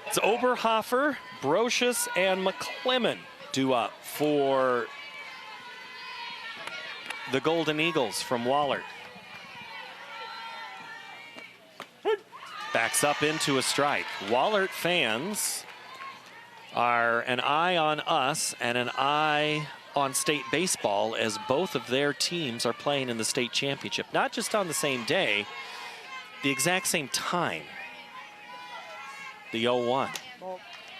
It's Oberhofer, Brocious, and McClellan due up for the Golden Eagles from Wahlert. Backs up into a strike. Wahlert fans are an eye on us and an eye on state baseball as both of their teams are playing in the state championship. Not just on the same day, the exact same time. The 0-1.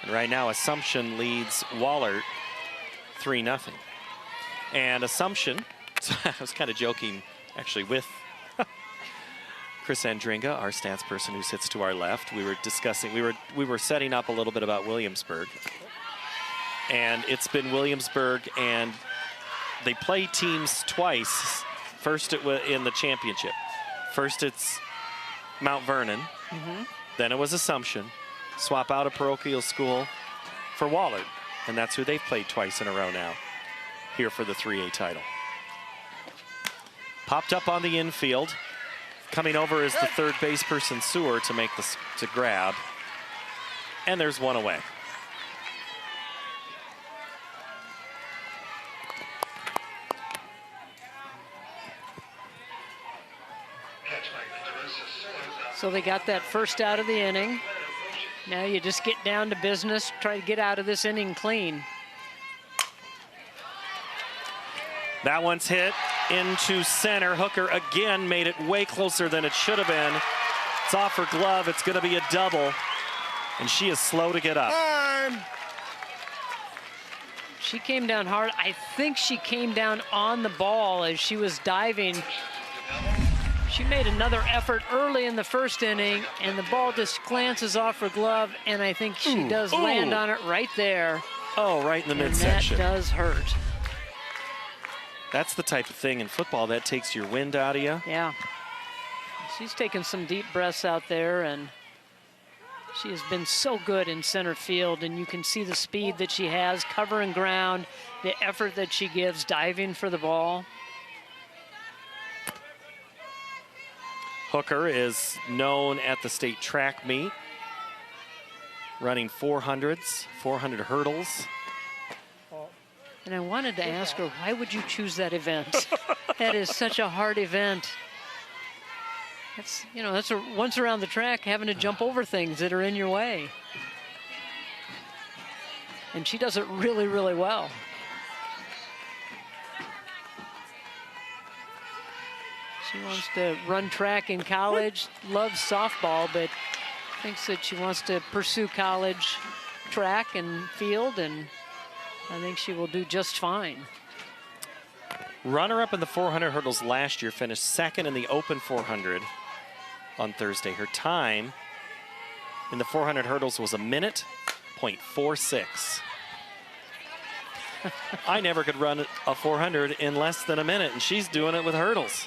And right now, Assumption leads Wahlert 3-0. And Assumption, I was kind of joking, actually, with Chris Andringa, our stats person who sits to our left. We were discussing, we were setting up a little bit about Williamsburg. And it's been Williamsburg, and they play teams twice. First in the championship. First it's Mount Vernon. Then it was Assumption. Swap out a parochial school for Wahlert, and that's who they've played twice in a row now, here for the 3A title. Popped up on the infield. Coming over is the third base person, Sewer, to make this to grab. And there's one away. So they got that first out of the inning. Now you just get down to business, try to get out of this inning clean. That one's hit into center. Hooker again made it way closer than it should have been. It's off her glove. It's going to be a double. And she is slow to get up. She came down hard. I think she came down on the ball as she was diving. She made another effort early in the first inning, and the ball just glances off her glove, and I think she does land on it right there. Oh, right in the midsection. That does hurt. That's the type of thing in football that takes your wind out of you. Yeah. She's taken some deep breaths out there, and she has been so good in center field, and you can see the speed that she has, covering ground, the effort that she gives, diving for the ball. Hooker is known at the state track meet, running 400s, 400 hurdles. And I wanted to ask her, why would you choose that event? That is such a hard event. That's, you know, that's once around the track, having to jump over things that are in your way. And she does it really, really well. She wants to run track in college, loves softball, but thinks that she wants to pursue college track and field, and I think she will do just fine. Runner-up in the 400 hurdles last year, finished second in the open 400 on Thursday. Her time in the 400 hurdles was 1:46. I never could run a 400 in less than a minute, and she's doing it with hurdles.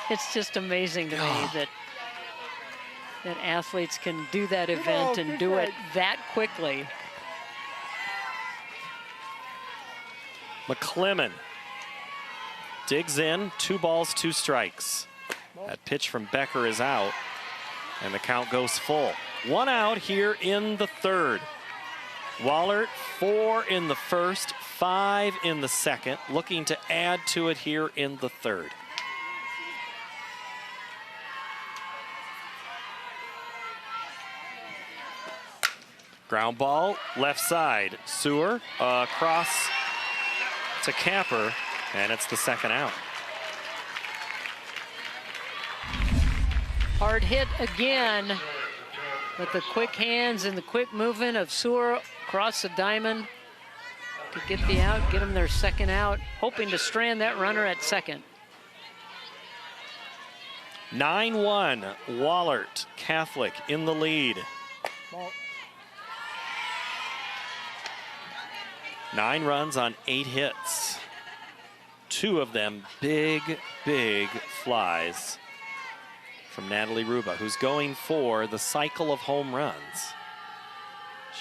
It's just amazing to me that athletes can do that event and do it that quickly. McClellan digs in, 2 balls, 2 strikes. That pitch from Becker is out, and the count goes full. 1 out here in the 3rd. Wahlert 4 in the 1st, 5 in the 2nd, looking to add to it here in the 3rd. Ground ball, left side. Sewer across to Capper, and it's the 2nd out. Hard hit again, but the quick hands and the quick movement of Sewer across the diamond to get the out, get them their 2nd out, hoping to strand that runner at 2nd. 9-1, Wahlert Catholic in the lead. 9 runs on 8 hits. 2 of them big, big flies from Natalie Ruba, who's going for the cycle of home runs.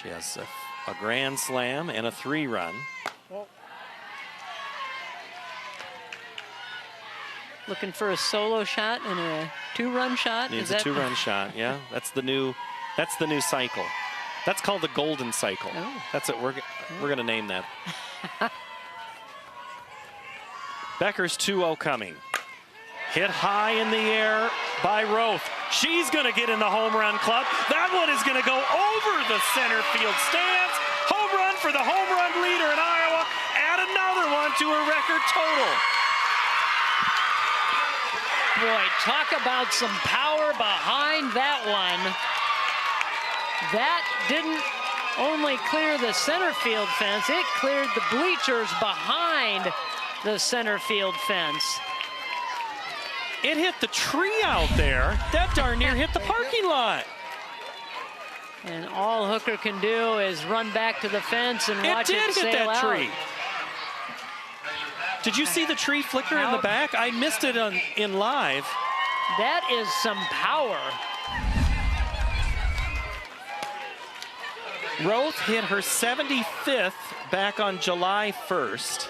She has a grand slam and a 3-run. Looking for a solo shot and a 2-run shot. Needs a 2-run shot, yeah. That's the new cycle. That's called the golden cycle. Oh. That's it. We're going to name that. Becker's 2-0 coming. Hit high in the air by Roth. She's going to get in the home run club. That one is going to go over the center field stands. Home run for the home run leader in Iowa. Add another one to her record total. Boy, talk about some power behind that one. That didn't only clear the center field fence, it cleared the bleachers behind the center field fence. It hit the tree out there. That darn near hit the parking lot. And all Hooker can do is run back to the fence and watch it sail out. It did hit that tree. Did you see the tree flicker in the back? I missed it in live. That is some power. Roth hit her 75th back on July 1st.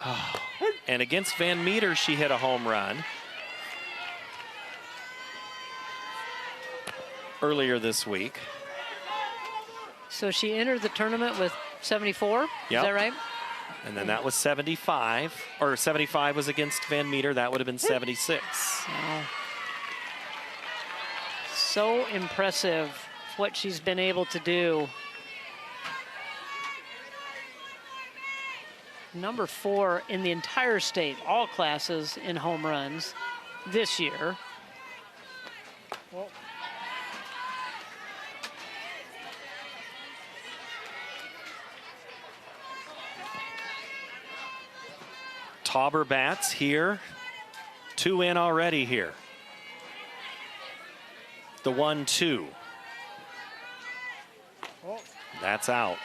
Oh. And against Van Meter, she hit a home run earlier this week. So she entered the tournament with 74, yep. Is that right? And then that was 75, or 75 was against Van Meter. That would have been 76. Wow. So impressive what she's been able to do. Number 4 in the entire state, all classes in home runs this year. Tauber bats here. 2 in already here. The 1-2. That's out.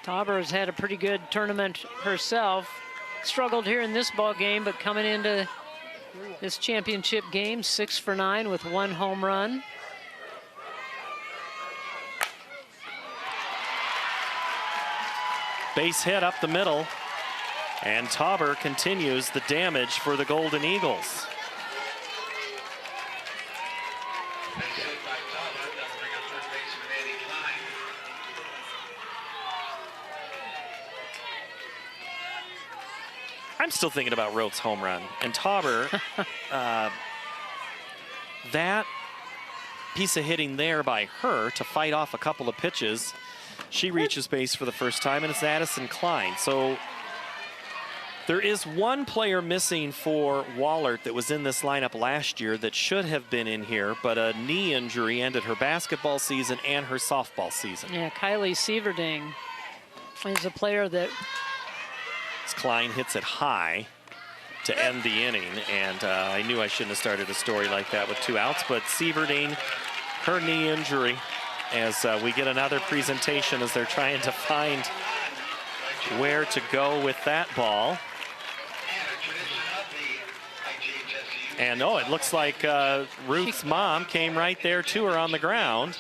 Tauber has had a pretty good tournament herself. Struggled here in this ball game, but coming into this championship game, 6 for 9 with 1 home run. Base hit up the middle. And Tauber continues the damage for the Golden Eagles. I'm still thinking about Roth's home run. And Tauber, that piece of hitting there by her to fight off a couple of pitches, she reaches base for the first time, and it's Addison Klein. So There is one player missing for Wahlert that was in this lineup last year that should have been in here, but a knee injury ended her basketball season and her softball season. Yeah, Kylie Sieverding is a player that... Klein hits it high to end the inning, and I knew I shouldn't have started a story like that with 2 outs, but Sieverding, her knee injury, as we get another presentation as they're trying to find where to go with that ball. And oh, it looks like Ruth's mom came right there to her on the ground.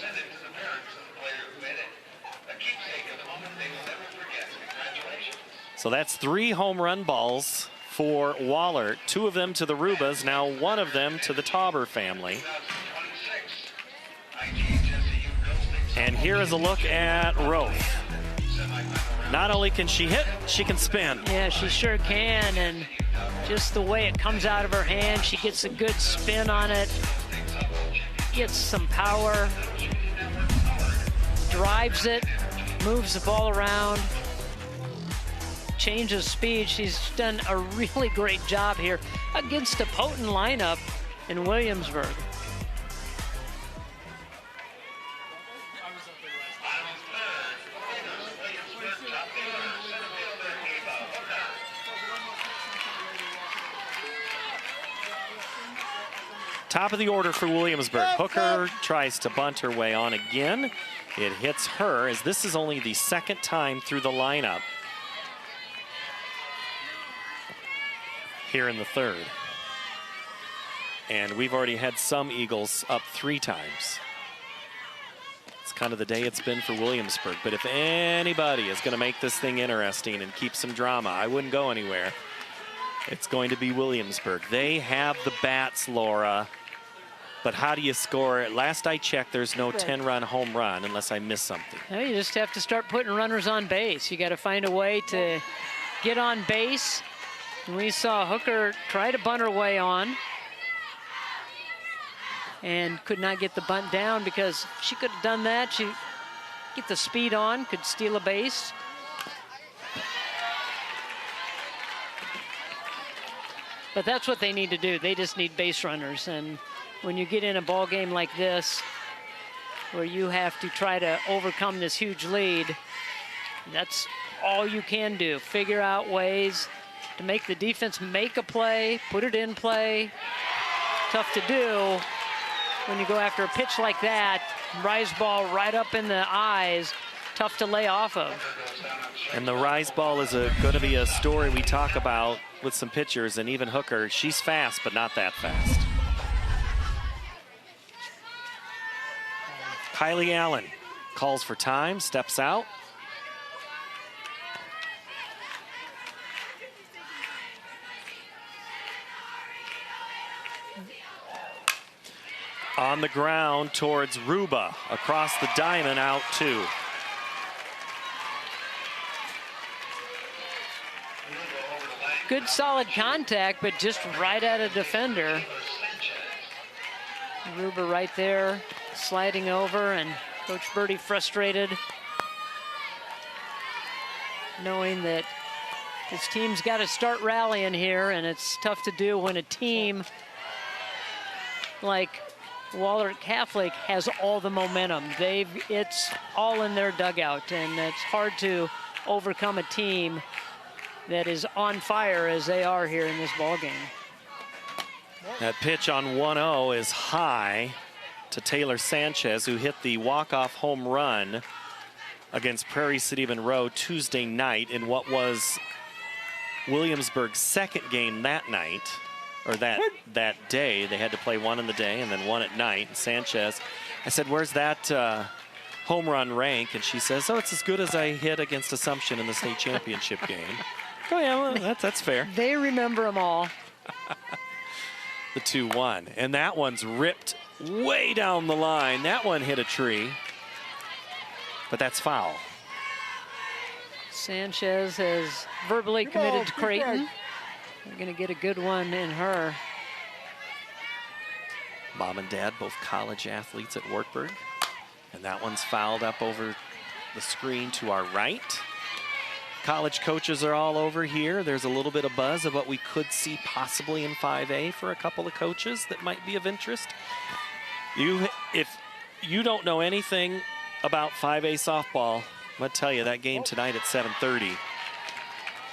So that's 3 home run balls for Wahlert. 2 of them to the Rubas, now 1 of them to the Tauber family. And here is a look at Roth. Not only can she hit, she can spin. Yeah, she sure can, and just the way it comes out of her hand, she gets a good spin on it, gets some power, drives it, moves the ball around, changes speed. She's done a really great job here against a potent lineup in Williamsburg. Top of the order for Williamsburg. Hooker tries to bunt her way on again. It hits her, as this is only the 2nd time through the lineup here in the 3rd. And we've already had some Eagles up 3 times. It's kind of the day it's been for Williamsburg. But if anybody is going to make this thing interesting and keep some drama, I wouldn't go anywhere. It's going to be Williamsburg. They have the bats, Laura. But how do you score? Last I checked, there's no 10-run home run unless I miss something. No, you just have to start putting runners on base. You got to find a way to get on base. And we saw Hooker try to bunt her way on and could not get the bunt down, because she could have done that. She get the speed on, could steal a base. But that's what they need to do. They just need base runners. And when you get in a ball game like this, where you have to try to overcome this huge lead, that's all you can do. Figure out ways to make the defense make a play, put it in play. Tough to do when you go after a pitch like that. Rise ball right up in the eyes. Tough to lay off of. And the rise ball is going to be a story we talk about with some pitchers, and even Hooker, she's fast, but not that fast. Kylie Allen calls for time, steps out. On the ground towards Ruba, across the diamond, out 2. Good solid contact, but just right at a defender. Ruba right there, sliding over, and Coach Birdie frustrated, knowing that his team's got to start rallying here, and it's tough to do when a team like Wahlert Catholic has all the momentum. It's all in their dugout, and it's hard to overcome a team that is on fire as they are here in this ball game. That pitch on 1-0 is high to Taylor Sanchez, who hit the walk-off home run against Prairie City Monroe Tuesday night in what was Williamsburg's 2nd game that night, or that day. They had to play one in the day and then one at night. And Sanchez, I said, where's that home run rank? And she says, oh, it's as good as I hit against Assumption in the state championship game. Oh, yeah, well, that's fair. They remember them all. The 2-1. And that one's ripped way down the line. That one hit a tree. But that's foul. Sanchez has verbally committed to Creighton. They're going to get a good one in her. Mom and Dad, both college athletes at Wartburg. And that one's fouled up over the screen to our right. college coaches are all over here. There's a little bit of buzz of what we could see possibly in 5A for a couple of coaches that might be of interest. If you don't know anything about 5A softball, I'm going to tell you that game tonight at 7:30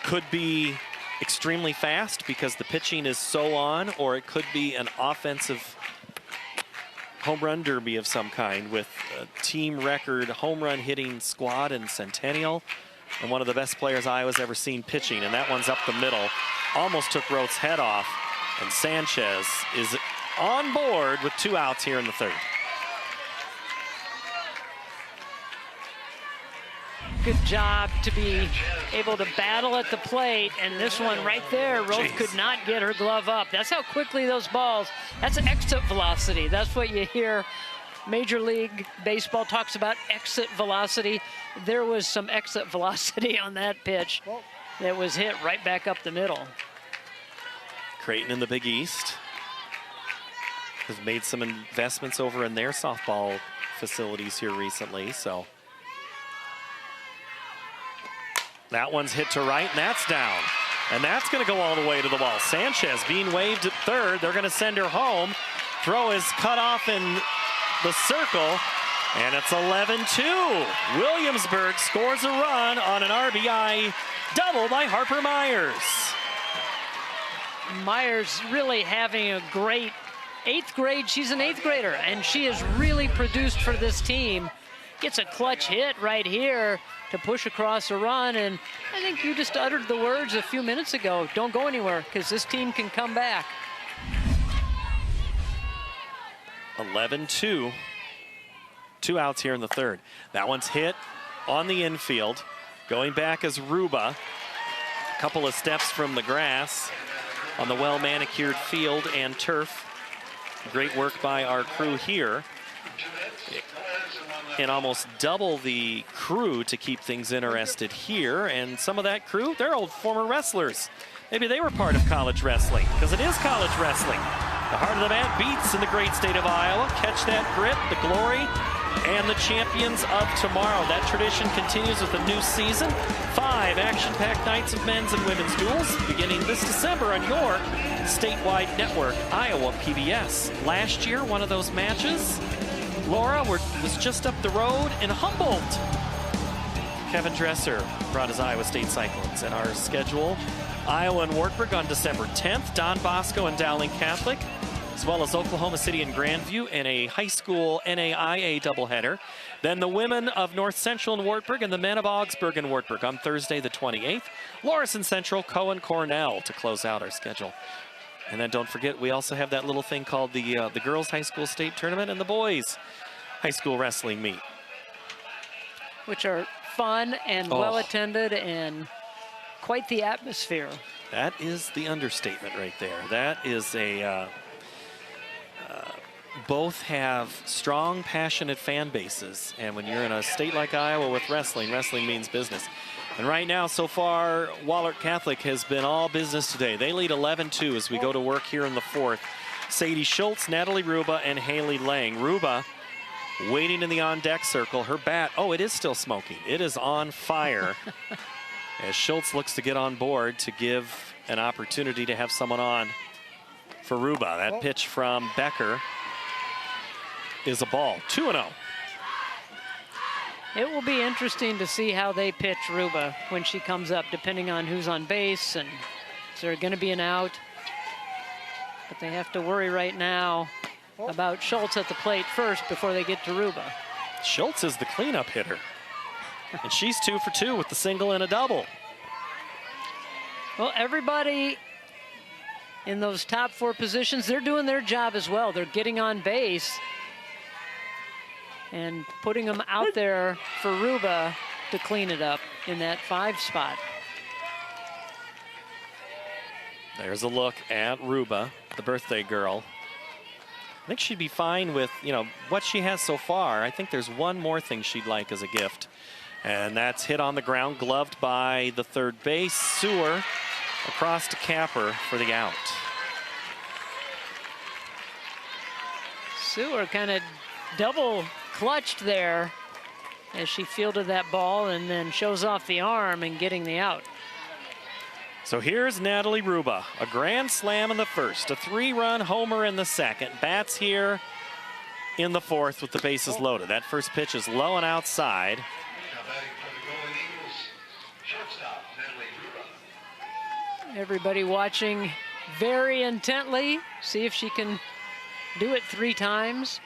could be extremely fast because the pitching is so on, or it could be an offensive home run derby of some kind with a team record home run hitting squad in Centennial and one of the best players Iowa's ever seen pitching, and that one's up the middle. Almost took Roth's head off, and Sanchez is on board with 2 outs here in the 3rd. Good job to be able to battle at the plate, and this one right there, Roth could not get her glove up. That's how quickly those balls, that's exit velocity. That's what you hear Major League Baseball talks about, exit velocity. There was some exit velocity on that pitch that was hit right back up the middle. Creighton in the Big East has made some investments over in their softball facilities here recently, so. That one's hit to right, and that's down. And that's going to go all the way to the wall. Sanchez being waved at 3rd. They're going to send her home. Throw is cut off in the circle, and it's 11-2. Williamsburg scores a run on an RBI double by Harper Myers. Myers really having a great 8th grade. She's an 8th grader, and she has really produced for this team. Gets a clutch hit right here to push across a run, and I think you just uttered the words a few minutes ago. Don't go anywhere, because this team can come back. 11-2. 2 outs here in the 3rd. That one's hit on the infield. Going back is Ruba. A couple of steps from the grass on the well-manicured field and turf. Great work by our crew here. And almost double the crew to keep things interested here. And some of that crew, they're old former wrestlers. Maybe they were part of college wrestling, because it is college wrestling. The heart of the mat beats in the great state of Iowa. Catch that grit, the glory, and the champions of tomorrow. That tradition continues with a new season. 5 action-packed nights of men's and women's duels beginning this December on your statewide network, Iowa PBS. Last year, one of those matches, Laura was just up the road in Humboldt. Kevin Dresser brought his Iowa State Cyclones. And our schedule, Iowa and Wartburg on December 10th, Don Bosco and Dowling Catholic, as well as Oklahoma City and Grandview in a high school NAIA doubleheader. Then the women of North Central and Wartburg and the men of Augsburg and Wartburg on Thursday the 28th. Lawrence and Central, Cohen Cornell to close out our schedule. And then don't forget, we also have that little thing called the girls' high school state tournament and the boys' high school wrestling meet, which are fun and well-attended and quite the atmosphere. That is the understatement right there. That is a, both have strong, passionate fan bases. And when you're in a state like Iowa with wrestling, wrestling means business. And right now, so far, Wahlert Catholic has been all business today. They lead 11-2 as we go to work here in the 4th. Sadie Schultz, Natalie Ruba, and Haley Lang. Ruba waiting in the on-deck circle. Her bat, it is still smoking. It is on fire as Schultz looks to get on board to give an opportunity to have someone on for Ruba. That pitch from Becker is a ball. 2-0. It will be interesting to see how they pitch Ruba when she comes up, depending on who's on base and is there going to be an out. But they have to worry right now about Schultz at the plate first before they get to Ruba. Schultz is the cleanup hitter. And she's 2 for 2 with the single and a double. Well, everybody in those top 4 positions, they're doing their job as well. They're getting on base and putting them out there for Ruba to clean it up in that 5 spot. There's a look at Ruba, the birthday girl. I think she'd be fine with, what she has so far. I think there's one more thing she'd like as a gift. And that's hit on the ground, gloved by the 3rd base. Sewer across to Capper for the out. Sewer kind of double clutched there as she fielded that ball and then shows off the arm and getting the out. So here's Natalie Ruba, a grand slam in the first, a 3-run homer in the second, bats here in the fourth with the bases loaded. That first pitch is low and outside. Everybody watching very intently, see if she can do it 3 times.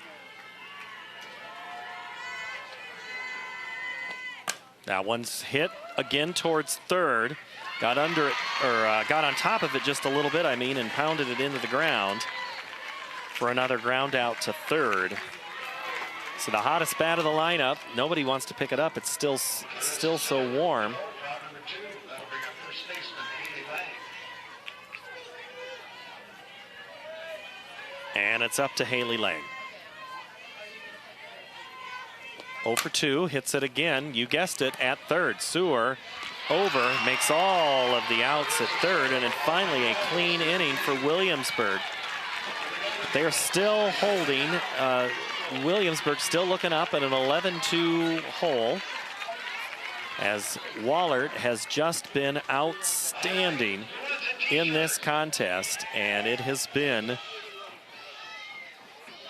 That one's hit again towards third. Got under it, or got on top of it just a little bit, and pounded it into the ground for another ground out to third. So the hottest bat of the lineup. Nobody wants to pick it up. It's still so warm. And it's up to Haley Lang. 0 for 2, hits it again. You guessed it, at third. Sewer over, makes all of the outs at third, and then finally a clean inning for Williamsburg. They are still holding. Williamsburg still looking up at an 11-2 hole, as Wahlert has just been outstanding in this contest, and it has been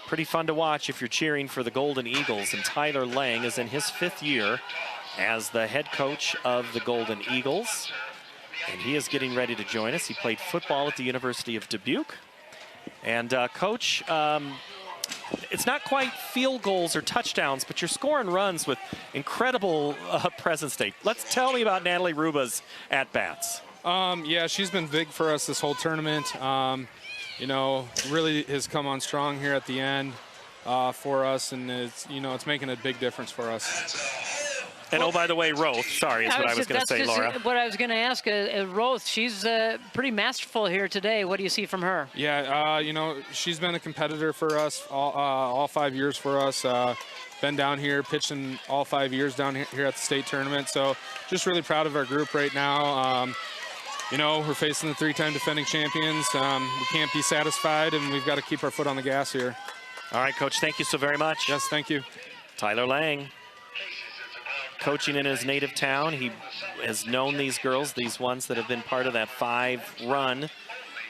pretty fun to watch if you're cheering for the Golden Eagles. And Tyler Lang is in his 5th year as the head coach of the Golden Eagles, and he is getting ready to join us. He played football at the University of Dubuque. And Coach, it's not quite field goals or touchdowns, but you're scoring runs with incredible presence state. Tell me about Natalie Ruba's at-bats. Yeah, she's been big for us this whole tournament. You know, really has come on strong here at the end for us, and it's making a big difference for us. And oh, by the way, Roth, sorry, is what I was going to say, Laura. What I was going to ask, Roth, she's pretty masterful here today. What do you see from her? Yeah, she's been a competitor for us all 5 years for us. Been down here pitching all 5 years down here at the state tournament. So just really proud of our group right now. We're facing the 3-time defending champions. We can't be satisfied, and we've got to keep our foot on the gas here. All right, Coach, thank you so very much. Yes, thank you. Tyler Lang, coaching in his native town. He has known these girls, these ones that have been part of that 5 run.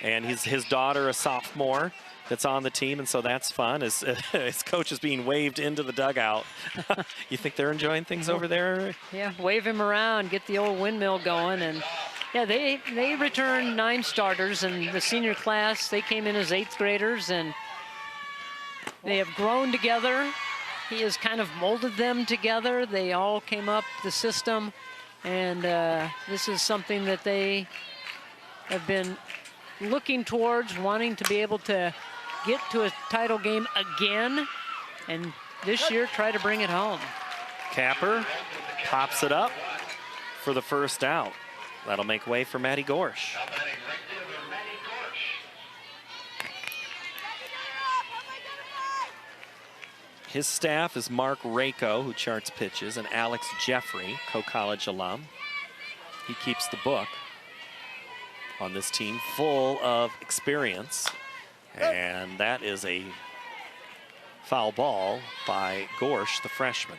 And his daughter, a sophomore, that's on the team, and so that's fun. His coach is being waved into the dugout. You think they're enjoying things over there? Yeah, wave him around, get the old windmill going. And yeah, they returned 9 starters, and the senior class, they came in as 8th graders, and they have grown together. He has kind of molded them together. They all came up the system, and this is something that they have been looking towards, wanting to be able to get to a title game again, and this year try to bring it home. Capper pops it up for the first out. That'll make way for Maddie Gorsh. His staff is Mark Rako, who charts pitches, and Alex Jeffrey, co-college alum. He keeps the book on this team, full of experience. And that is a foul ball by Gorsh, the freshman.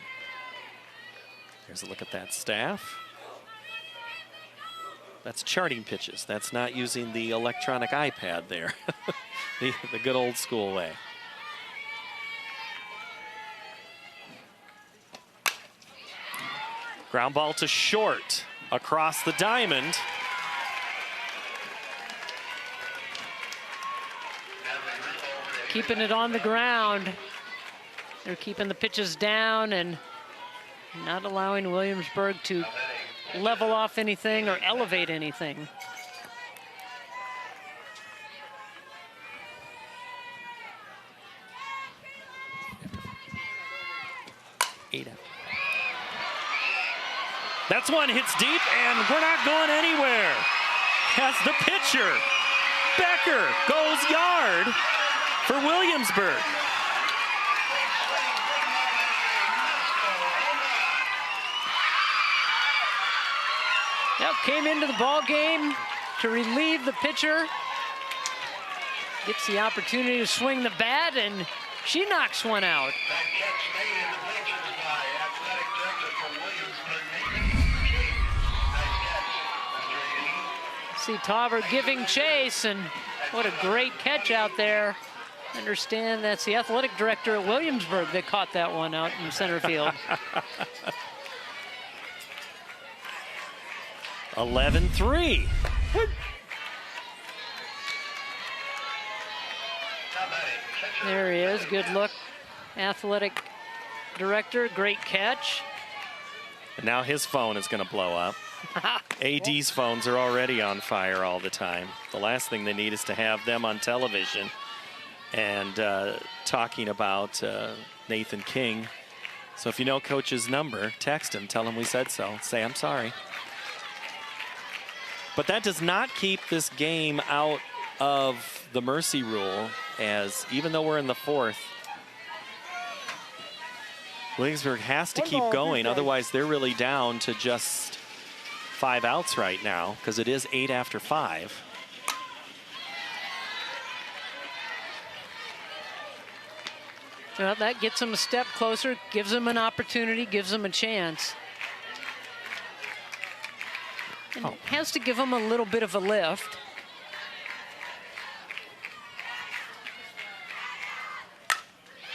Here's a look at that staff. That's charting pitches. That's not using the electronic iPad there. the good old school way. Ground ball to short across the diamond. Keeping it on the ground. They're keeping the pitches down and not allowing Williamsburg to level off anything or elevate anything. That's one, hits deep, and we're not going anywhere. As the pitcher, Becker, goes yard for Williamsburg. Yep, came into the ball game to relieve the pitcher. Gets the opportunity to swing the bat, and She knocks one out. See Tauber giving chase, and what a great catch out there. Understand that's the athletic director at Williamsburg that caught that one out in center field. 11-3. There he is, good look. Athletic director, great catch. And now his phone is going to blow up. AD's phones are already on fire all the time. The last thing they need is to have them on television and talking about Nathan King. So if you know Coach's number, text him, tell him we said so. Say, I'm sorry. But that does not keep this game out of the mercy rule, as even though we're in the fourth, Williamsburg has to keep going. Otherwise, they're really down to just 5 outs right now, because it is 8 after 5. Well, that gets them a step closer, gives them an opportunity, gives them a chance. And has to give them a little bit of a lift.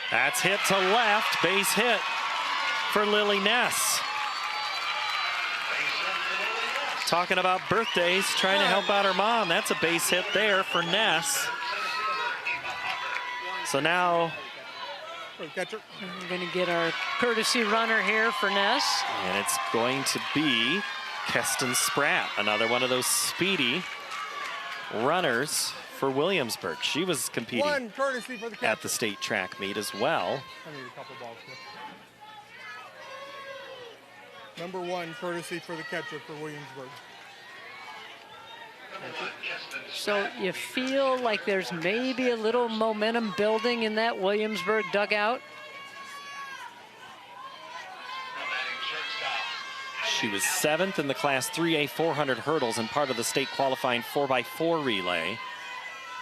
That's hit to left, base hit for Lily Ness. Talking about birthdays, trying to help out her mom. That's a base hit there for Ness. So now we're going to get our courtesy runner here for Ness. And it's going to be Keston Spratt, another one of those speedy runners for Williamsburg. She was competing at the state track meet as well. I need a couple balls here. Number 1, courtesy for the catcher for Williamsburg. So you feel like there's maybe a little momentum building in that Williamsburg dugout? She was 7th in the Class 3A 400 hurdles and part of the state qualifying 4x4 relay,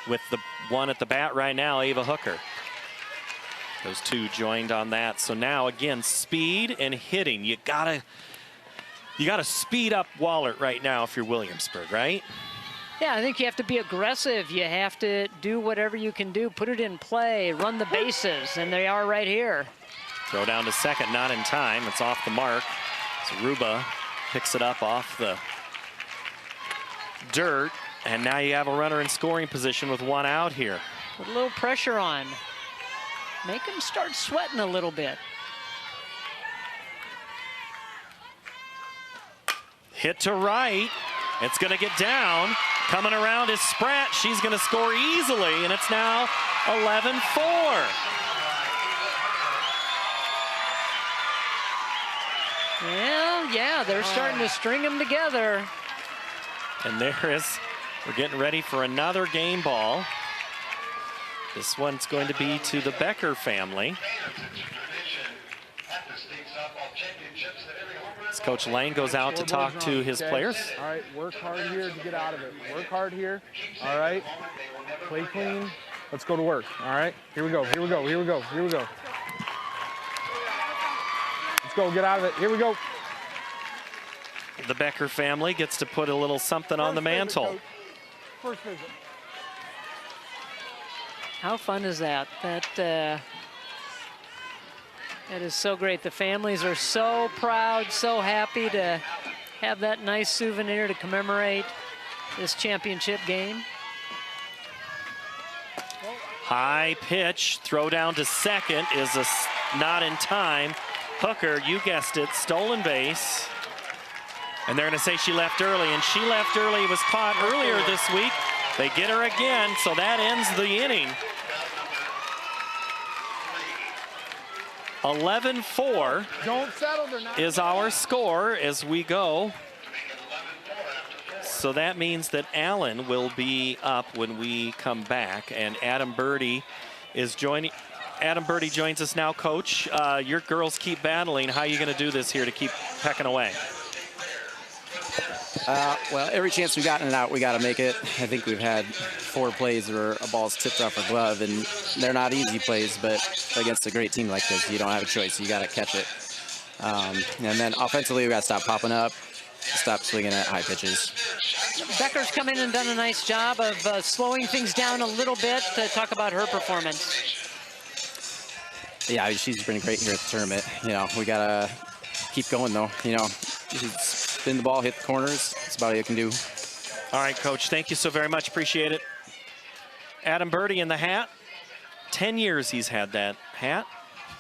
with the one at the bat right now, Ava Hooker. Those two joined on that. So now again, speed and hitting. You gotta speed up Wahlert right now if you're Williamsburg, right? Yeah, I think you have to be aggressive. You have to do whatever you can do, put it in play, run the bases, and they are right here. Throw down to second, not in time. It's off the mark. So Ruba picks it up off the dirt, and now you have a runner in scoring position with 1 out here. Put a little pressure on. Make him start sweating a little bit. Hit to right. It's going to get down. Coming around is Spratt. She's going to score easily, and it's now 11-4. Well, yeah, they're starting to string them together. And we're getting ready for another game ball. This one's going to be to the Becker family. As Coach Lang goes out to talk to his players. All right, work hard here to get out of it. Work hard here. All right, play clean. Let's go to work. All right, here we go, here we go, here we go, here we go. Let's go, get out of it. Here we go. The Becker family gets to put a little something on the mantle. First visit. How fun is that? That is so great. The families are so proud, so happy to have that nice souvenir to commemorate this championship game. High pitch, throw down to second is not in time. Hooker, you guessed it, stolen base. And they're going to say she left early, and she left early, was caught earlier this week. They get her again, so that ends the inning. 11-4 is our score as we go. So that means that Allen will be up when we come back, and Adam Birdie is joining. Adam Birdie joins us now, Coach. Your girls keep battling. How are you going to do this here to keep pecking away? Well, every chance we've gotten it out, we got to make it. I think we've had 4 plays where a ball's tipped off our glove, and they're not easy plays, but against a great team like this, you don't have a choice. You got to catch it. And then offensively, we got to stop popping up, stop swinging at high pitches. Becker's come in and done a nice job of slowing things down a little bit to talk about her performance. Yeah, she's been great here at the tournament. You know, we got to keep going, though. You know, spin the ball, hit the corners. That's about all you can do. All right, Coach, thank you so very much. Appreciate it. Adam Birdie in the hat. 10 years he's had that hat.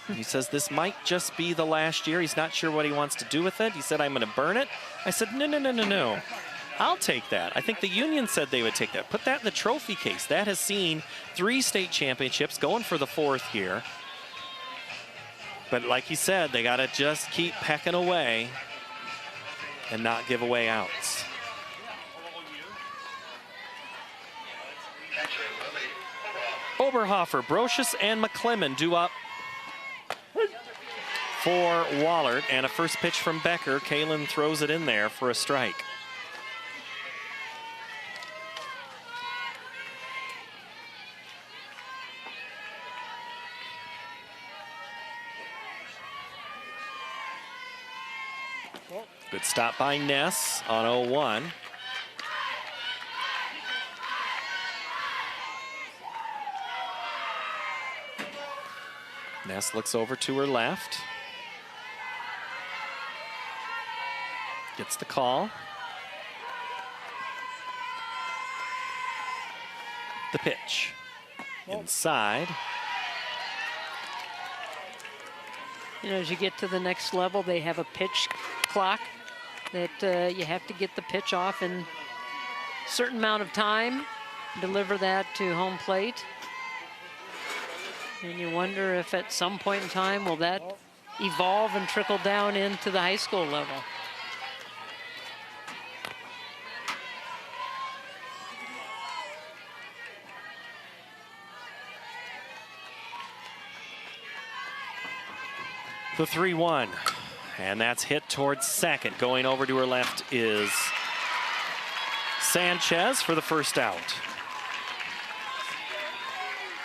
He says this might just be the last year. He's not sure what he wants to do with it. He said, I'm going to burn it. I said, no. I'll take that. I think the union said they would take that. Put that in the trophy case. That has seen 3 state championships, going for the 4th here. But like he said, they got to just keep pecking away and not give away outs. Oberhofer, Brocious, and McClellan due up for Wahlert, and a first pitch from Becker. Kalen throws it in there for a strike. Good stop by Ness on 0-1. Ness looks over to her left. Gets the call. The pitch. Inside. You know, as you get to the next level, they have a pitch clock that you have to get the pitch off in a certain amount of time, deliver that to home plate. And you wonder if at some point in time, will that evolve and trickle down into the high school level? The 3-1, and that's hit towards second. Going over to her left is Sanchez for the first out.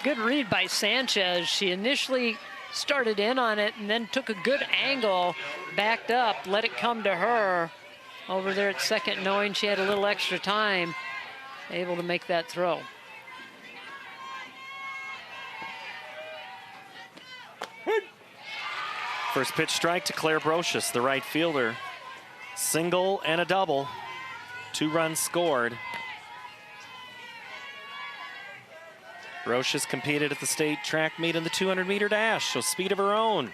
Good read by Sanchez. She initially started in on it and then took a good angle, backed up, let it come to her over there at second, knowing she had a little extra time, able to make that throw. First pitch strike to Claire Brocious, the right fielder. Single and a double. 2 runs scored. Brocious competed at the state track meet in the 200-meter dash, so speed of her own.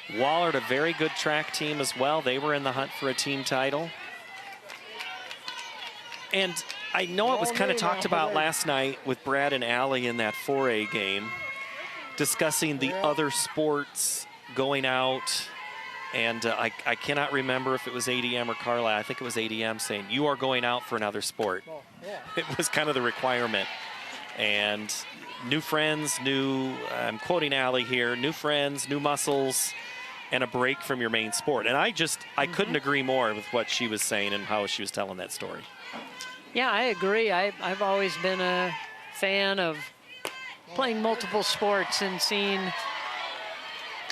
Wahlert, a very good track team as well. They were in the hunt for a team title. And I know it was kind of talked about last night with Brad and Allie in that 4A game, discussing the other sports going out, and I cannot remember if it was ADM or Carlisle. I think it was ADM saying, you are going out for another sport. It was kind of the requirement. And new friends, I'm quoting Allie here, new friends, new muscles, and a break from your main sport. And I couldn't agree more with what she was saying and how she was telling that story. Yeah, I agree. I've always been a fan of playing multiple sports and seeing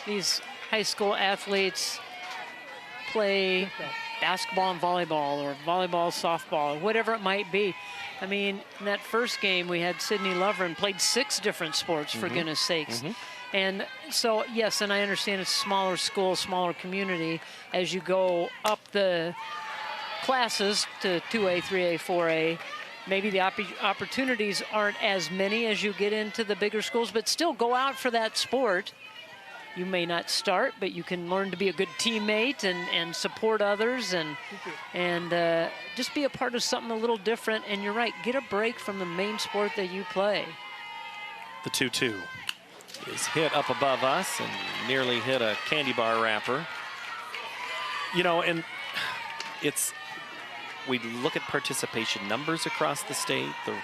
these high school athletes play basketball and volleyball, or volleyball, softball, or whatever it might be. I mean, in that first game, we had Sydney Lovren played 6 different sports, for goodness sakes. And so, yes, and I understand it's a smaller school, smaller community. As you go up the classes to 2A, 3A, 4A, maybe the opportunities aren't as many as you get into the bigger schools, but still go out for that sport. You may not start, but you can learn to be a good teammate and support others and just be a part of something a little different. And you're right, get a break from the main sport that you play. The 2-2 is hit up above us and nearly hit a candy bar wrapper. You know, and we look at participation numbers across the state, the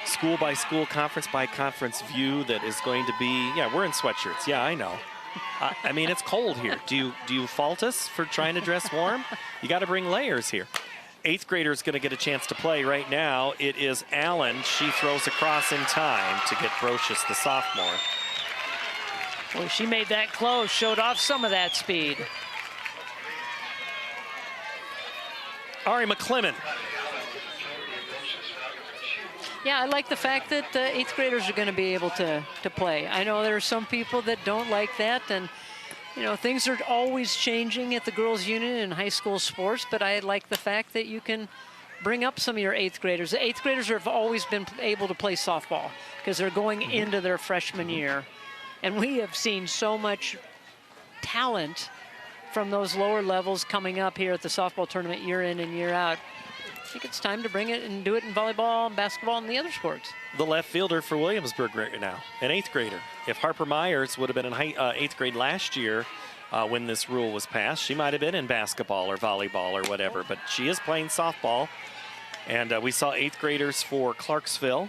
school by school, conference by conference view that is going to be, yeah, we're in sweatshirts. Yeah, I know. I mean, it's cold here. Do you fault us for trying to dress warm? You got to bring layers here. 8th grader is going to get a chance to play right now. It is Allen. She throws across in time to get Brocious, the sophomore. Well, she made that close, showed off some of that speed. Ari McClement. Yeah, I like the fact that 8th graders are going to be able to play. I know there are some people that don't like that, and you know, things are always changing at the girls' union in high school sports, but I like the fact that you can bring up some of your 8th graders. The 8th graders have always been able to play softball because they're going into their freshman year. And we have seen so much talent from those lower levels coming up here at the softball tournament year in and year out. I think it's time to bring it and do it in volleyball, basketball, and the other sports. The left fielder for Williamsburg right now, an 8th grader. If Harper Myers would have been in 8th grade last year when this rule was passed, she might have been in basketball or volleyball or whatever, but she is playing softball. And we saw 8th graders for Clarksville.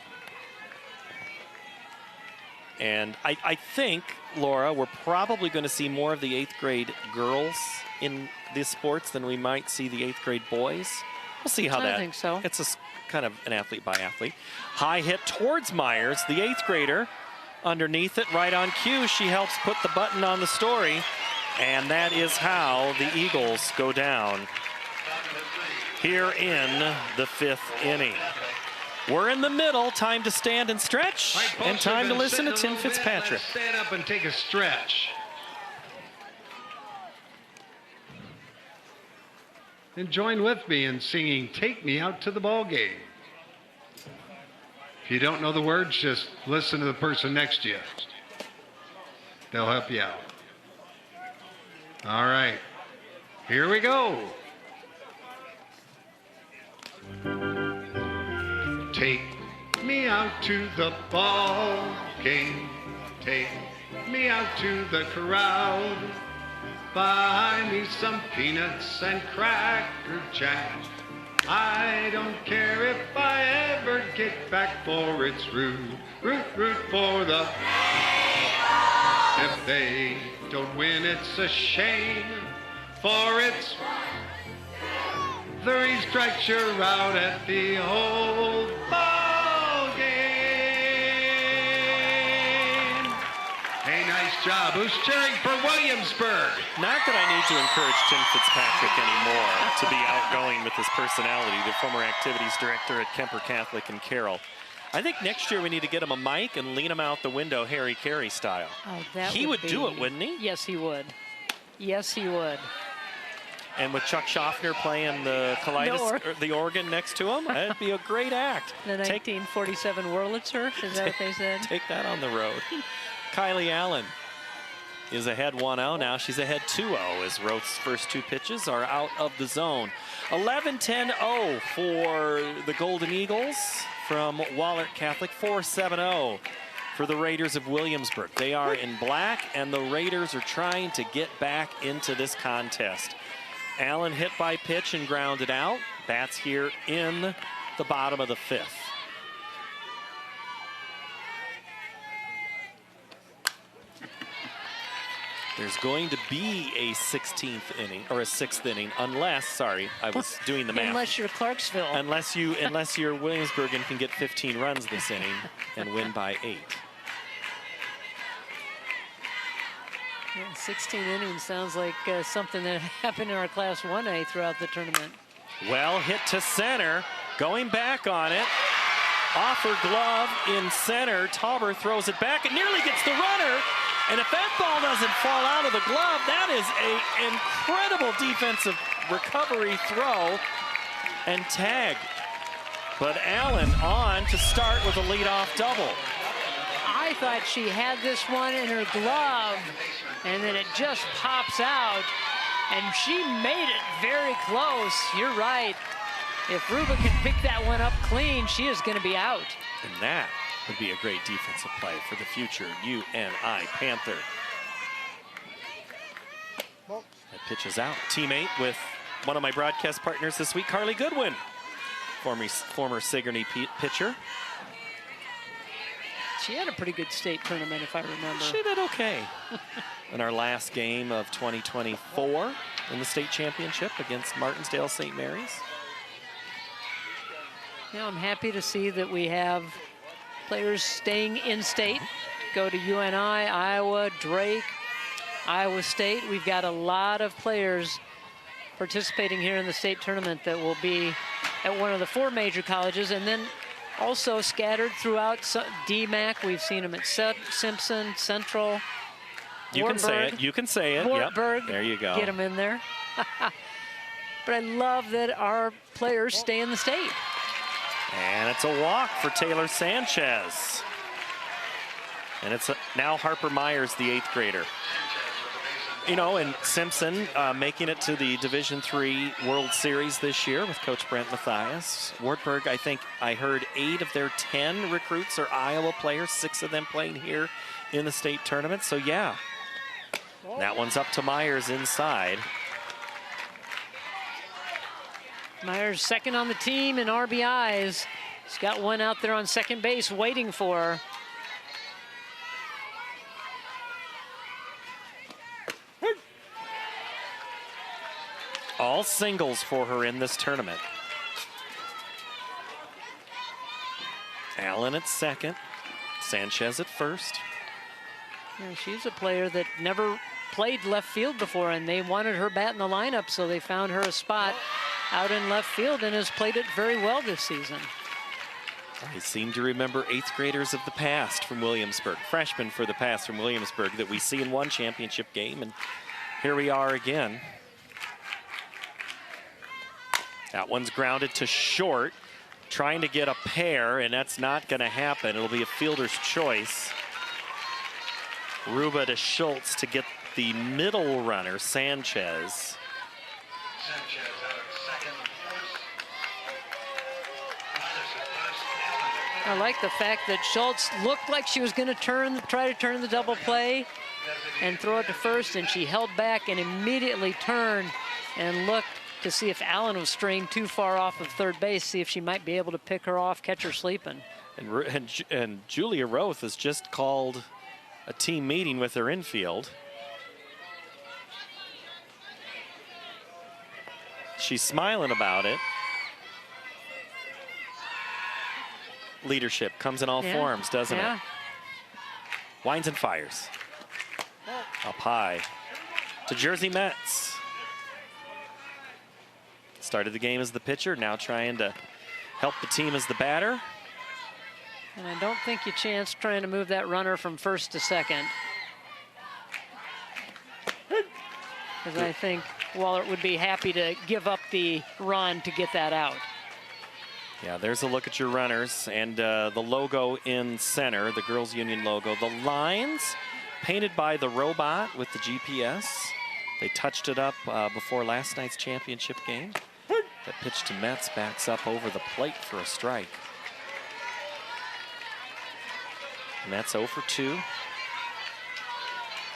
And I think, Laura, we're probably going to see more of the 8th grade girls in these sports than we might see the 8th grade boys. We'll see how that. I think so. It's a kind of an athlete by athlete. High hit towards Myers, the 8th grader. Underneath it, right on cue, she helps put the button on the story. And that is how the Eagles go down here in the 5th inning. We're in the middle, time to stand and stretch, and time to listen to Tim Fitzpatrick. Stand up and take a stretch. And join with me in singing "Take Me Out to the Ball Game." If you don't know the words, just listen to the person next to you. They'll help you out. All right, here we go. Take me out to the ball game. Take me out to the crowd. Buy me some peanuts and Cracker Jack. I don't care if I ever get back, for it's root for the. If they don't win, it's a shame, for it's 3 strikes, you're out at the old ball game. Hey, nice job. Who's cheering for Williamsburg? Not that I need to encourage Tim Fitzpatrick anymore to be outgoing with his personality, the former activities director at Kemper Catholic in Carroll. I think next year we need to get him a mic and lean him out the window Harry Carey style. Oh, that he would do it, wouldn't he? Yes, he would. Yes, he would. And with Chuck Schaffner playing the the organ next to him, that'd be a great act. The 1947 Wurlitzer, is that what they said? Take that on the road. Kylie Allen is ahead 1-0. Now she's ahead 2-0 as Roth's first 2 pitches are out of the zone. 11-10-0 for the Golden Eagles from Wahlert Catholic. 4-7-0 for the Raiders of Williamsburg. They are in black, and the Raiders are trying to get back into this contest. Allen hit by pitch and grounded out. Bats here in the bottom of the 5th. There's going to be a 16th inning, or a 6th inning, unless, sorry, I was doing the math. Unless you're Clarksville. Unless you're Williamsburg and can get 15 runs this inning and win by 8. Yeah, 16 innings sounds like something that happened in our Class 1A throughout the tournament. Well hit to center, going back on it. Off her glove in center. Tauber throws it back. It nearly gets the runner. And if that ball doesn't fall out of the glove, that is an incredible defensive recovery throw and tag. But Allen on to start with a leadoff double. I thought she had this one in her glove, and then it just pops out, and she made it very close. You're right. If Ruba can pick that one up clean, she is going to be out. And that would be a great defensive play for the future UNI Panther. That pitch is out. Teammate with one of my broadcast partners this week, Carly Goodwin, former Sigourney pitcher. She had a pretty good state tournament, if I remember. She did okay in our last game of 2024 in the state championship against Martinsdale St. Mary's. Yeah, I'm happy to see that we have players staying in state. Go to UNI, Iowa, Drake, Iowa State. We've got a lot of players participating here in the state tournament that will be at one of the 4 major colleges, and then also scattered throughout DMAC. We've seen them at Simpson, Central, You can say it. You can say it. Wartburg. Yep. There you go. Get them in there. But I love that our players stay in the state. And it's a walk for Taylor Sanchez. And it's now Harper Myers, the 8th grader. You know, and Simpson making it to the Division III World Series this year with Coach Brent Mathias. Wartburg, I think I heard 8 of their 10 recruits are Iowa players, 6 of them playing here in the state tournament. So, yeah, that one's up to Myers inside. Myers second on the team in RBIs. He's got one out there on second base waiting for her. All singles for her in this tournament. Allen at second, Sanchez at first. Yeah, she's a player that never played left field before, and they wanted her bat in the lineup, so they found her a spot out in left field and has played it very well this season. I seem to remember 8th graders of the past from Williamsburg, freshmen for the past from Williamsburg that we see in one championship game, and here we are again. That one's grounded to short, trying to get a pair, and that's not going to happen. It'll be a fielder's choice. Ruba to Schultz to get the middle runner, Sanchez. I like the fact that Schultz looked like she was going to try to turn the double play and throw it to first, and she held back and immediately turned and looked to see if Allen was straying too far off of third base, see if she might be able to pick her off, catch her sleeping. And Julia Roth has just called a team meeting with her infield. She's smiling about it. Leadership comes in all forms, doesn't it? Winds and fires. Up high to Jersey Mets. Started the game as the pitcher, now trying to help the team as the batter. And I don't think you chance trying to move that runner from first to second. Because I think Wahlert would be happy to give up the run to get that out. Yeah, there's a look at your runners and the logo in center, the Girls Union logo. The lines painted by the robot with the GPS. They touched it up before last night's championship game. That pitch to Metz backs up over the plate for a strike. Metz 0 for 2.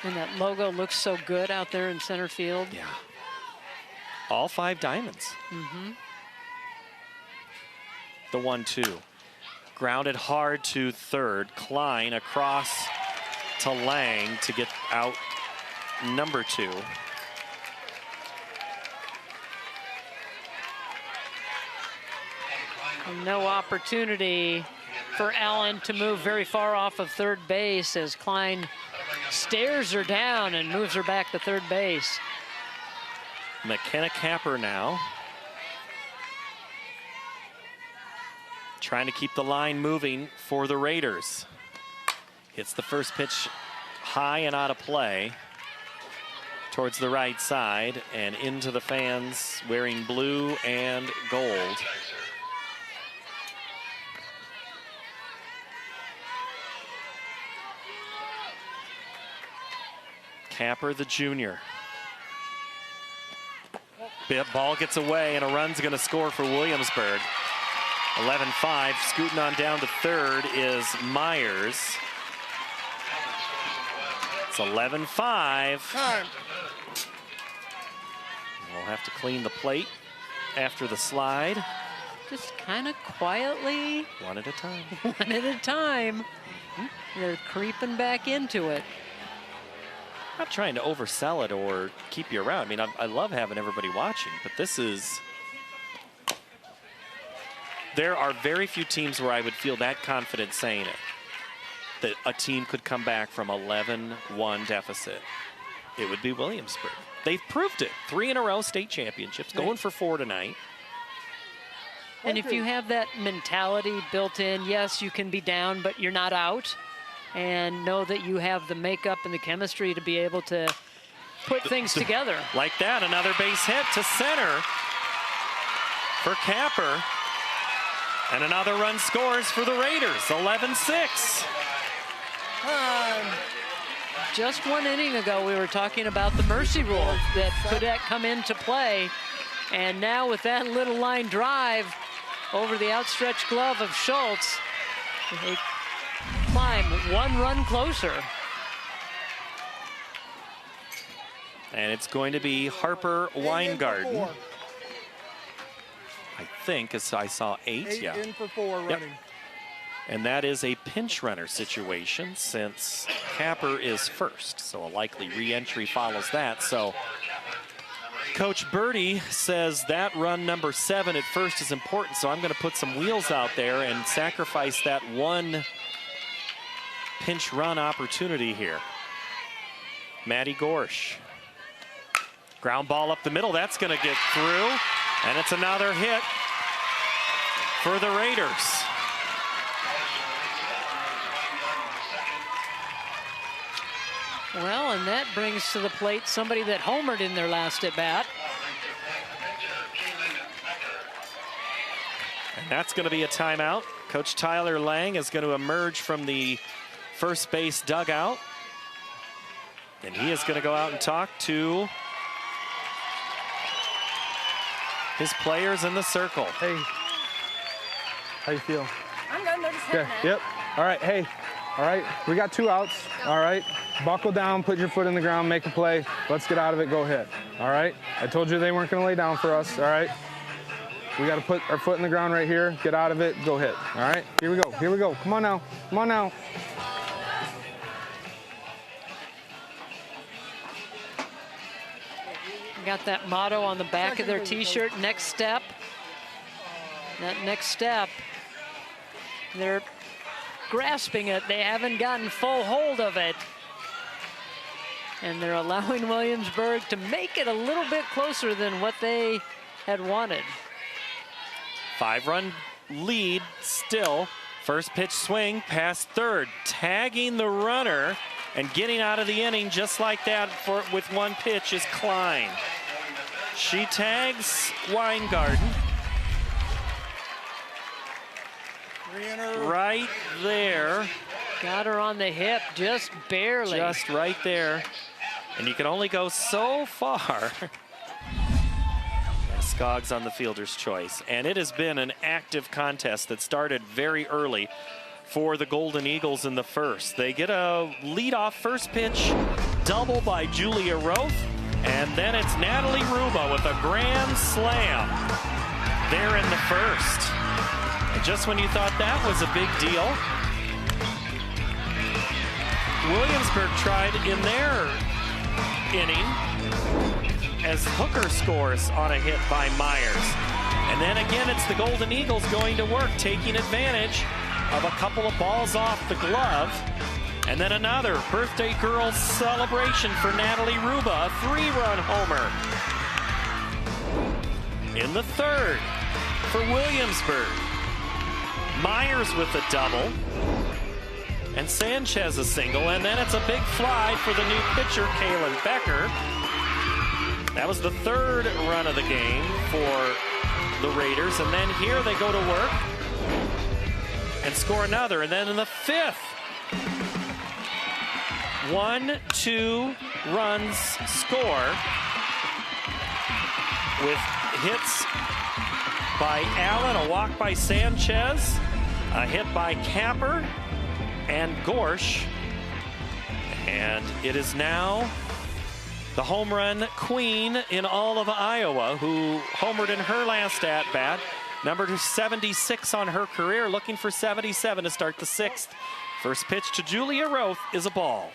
And that logo looks so good out there in center field. Yeah. All 5 diamonds. The 1-2. Grounded hard to third. Klein across to Lang to get out number 2. And no opportunity for Allen to move very far off of third base as Klein stares her down and moves her back to third base. McKenna Capper now. Trying to keep the line moving for the Raiders. Hits the first pitch high and out of play towards the right side and into the fans wearing blue and gold. Capper, the junior. Ball gets away and a run's going to score for Williamsburg. 11-5, scooting on down to third is Myers. It's 11-5. We'll have to clean the plate after the slide. just kind of quietly. One at a time. One at a time. They're creeping back into it. I'm not trying to oversell it or keep you around. I mean, I love having everybody watching, but this is... There are very few teams where I would feel that confident saying it, that a team could come back from 11-1 deficit. It would be Williamsburg. They've proved it. 3 in a row state championships, going for 4 tonight. And if you have that mentality built in, yes, you can be down, but you're not out. And know that you have the makeup and the chemistry to be able to put things together. Like that, another base hit to center for Capper. And another run scores for the Raiders, 11-6. Just 1 inning ago, we were talking about the mercy rule that could come into play. And now with that little line drive over the outstretched glove of Schultz, they climb 1 run closer. And it's going to be Harper Weingarten. I think, as I saw 8, yeah. In for 4 running. Yep. And that is a pinch runner situation since Capper is first. So a likely re-entry follows that. So Coach Birdie says that run number 7 at first is important. So I'm going to put some wheels out there and sacrifice that 1 pinch run opportunity here. Maddie Gorsh. Ground ball up the middle. That's going to get through. And it's another hit for the Raiders. Well, and that brings to the plate somebody that homered in their last at bat. And that's going to be a timeout. Coach Tyler Lang is going to emerge from the first base dugout. And he is going to go out and talk to his players in the circle. Hey, how you feel? I'm good, they're just hitting it. Yep, all right, hey, all right, we got 2 outs, all right? Buckle down, put your foot in the ground, make a play. Let's get out of it, go hit, all right? I told you they weren't gonna lay down for us, all right? We gotta put our foot in the ground right here, get out of it, go hit, all right? Here we go, come on now, come on now. Got that motto on the back of their t-shirt, next step. That next step, they're grasping it. They haven't gotten full hold of it. And they're allowing Williamsburg to make it a little bit closer than what they had wanted. 5-run lead still. First pitch swing past third, tagging the runner and getting out of the inning just like that with 1 pitch is Klein. She tags Weingarten. Right there. Got her on the hip, just barely. Just right there. And you can only go so far. Skoggs on the fielder's choice. And it has been an active contest that started very early for the Golden Eagles in the first. They get a leadoff first pitch double by Julia Roth. And then it's Natalie Ruba with a grand slam there in the first. And just when you thought that was a big deal, Williamsburg tried in their inning as Hooker scores on a hit by Myers. And then again, it's the Golden Eagles going to work, taking advantage of a couple of balls off the glove. And then another birthday girl celebration for Natalie Ruba, a 3-run homer. In the third for Williamsburg, Myers with a double, and Sanchez a single, and then it's a big fly for the new pitcher, Kaylin Becker. That was the 3rd run of the game for the Raiders, and then here they go to work and score another, and then in the 5th, 1-2 runs score with hits by Allen, a walk by Sanchez, a hit by Capper and Gorsh. And it is now the home run queen in all of Iowa, who homered in her last at-bat, Number 76 on her career, looking for 77 to start the 6th. First pitch to Julia Roth is a ball.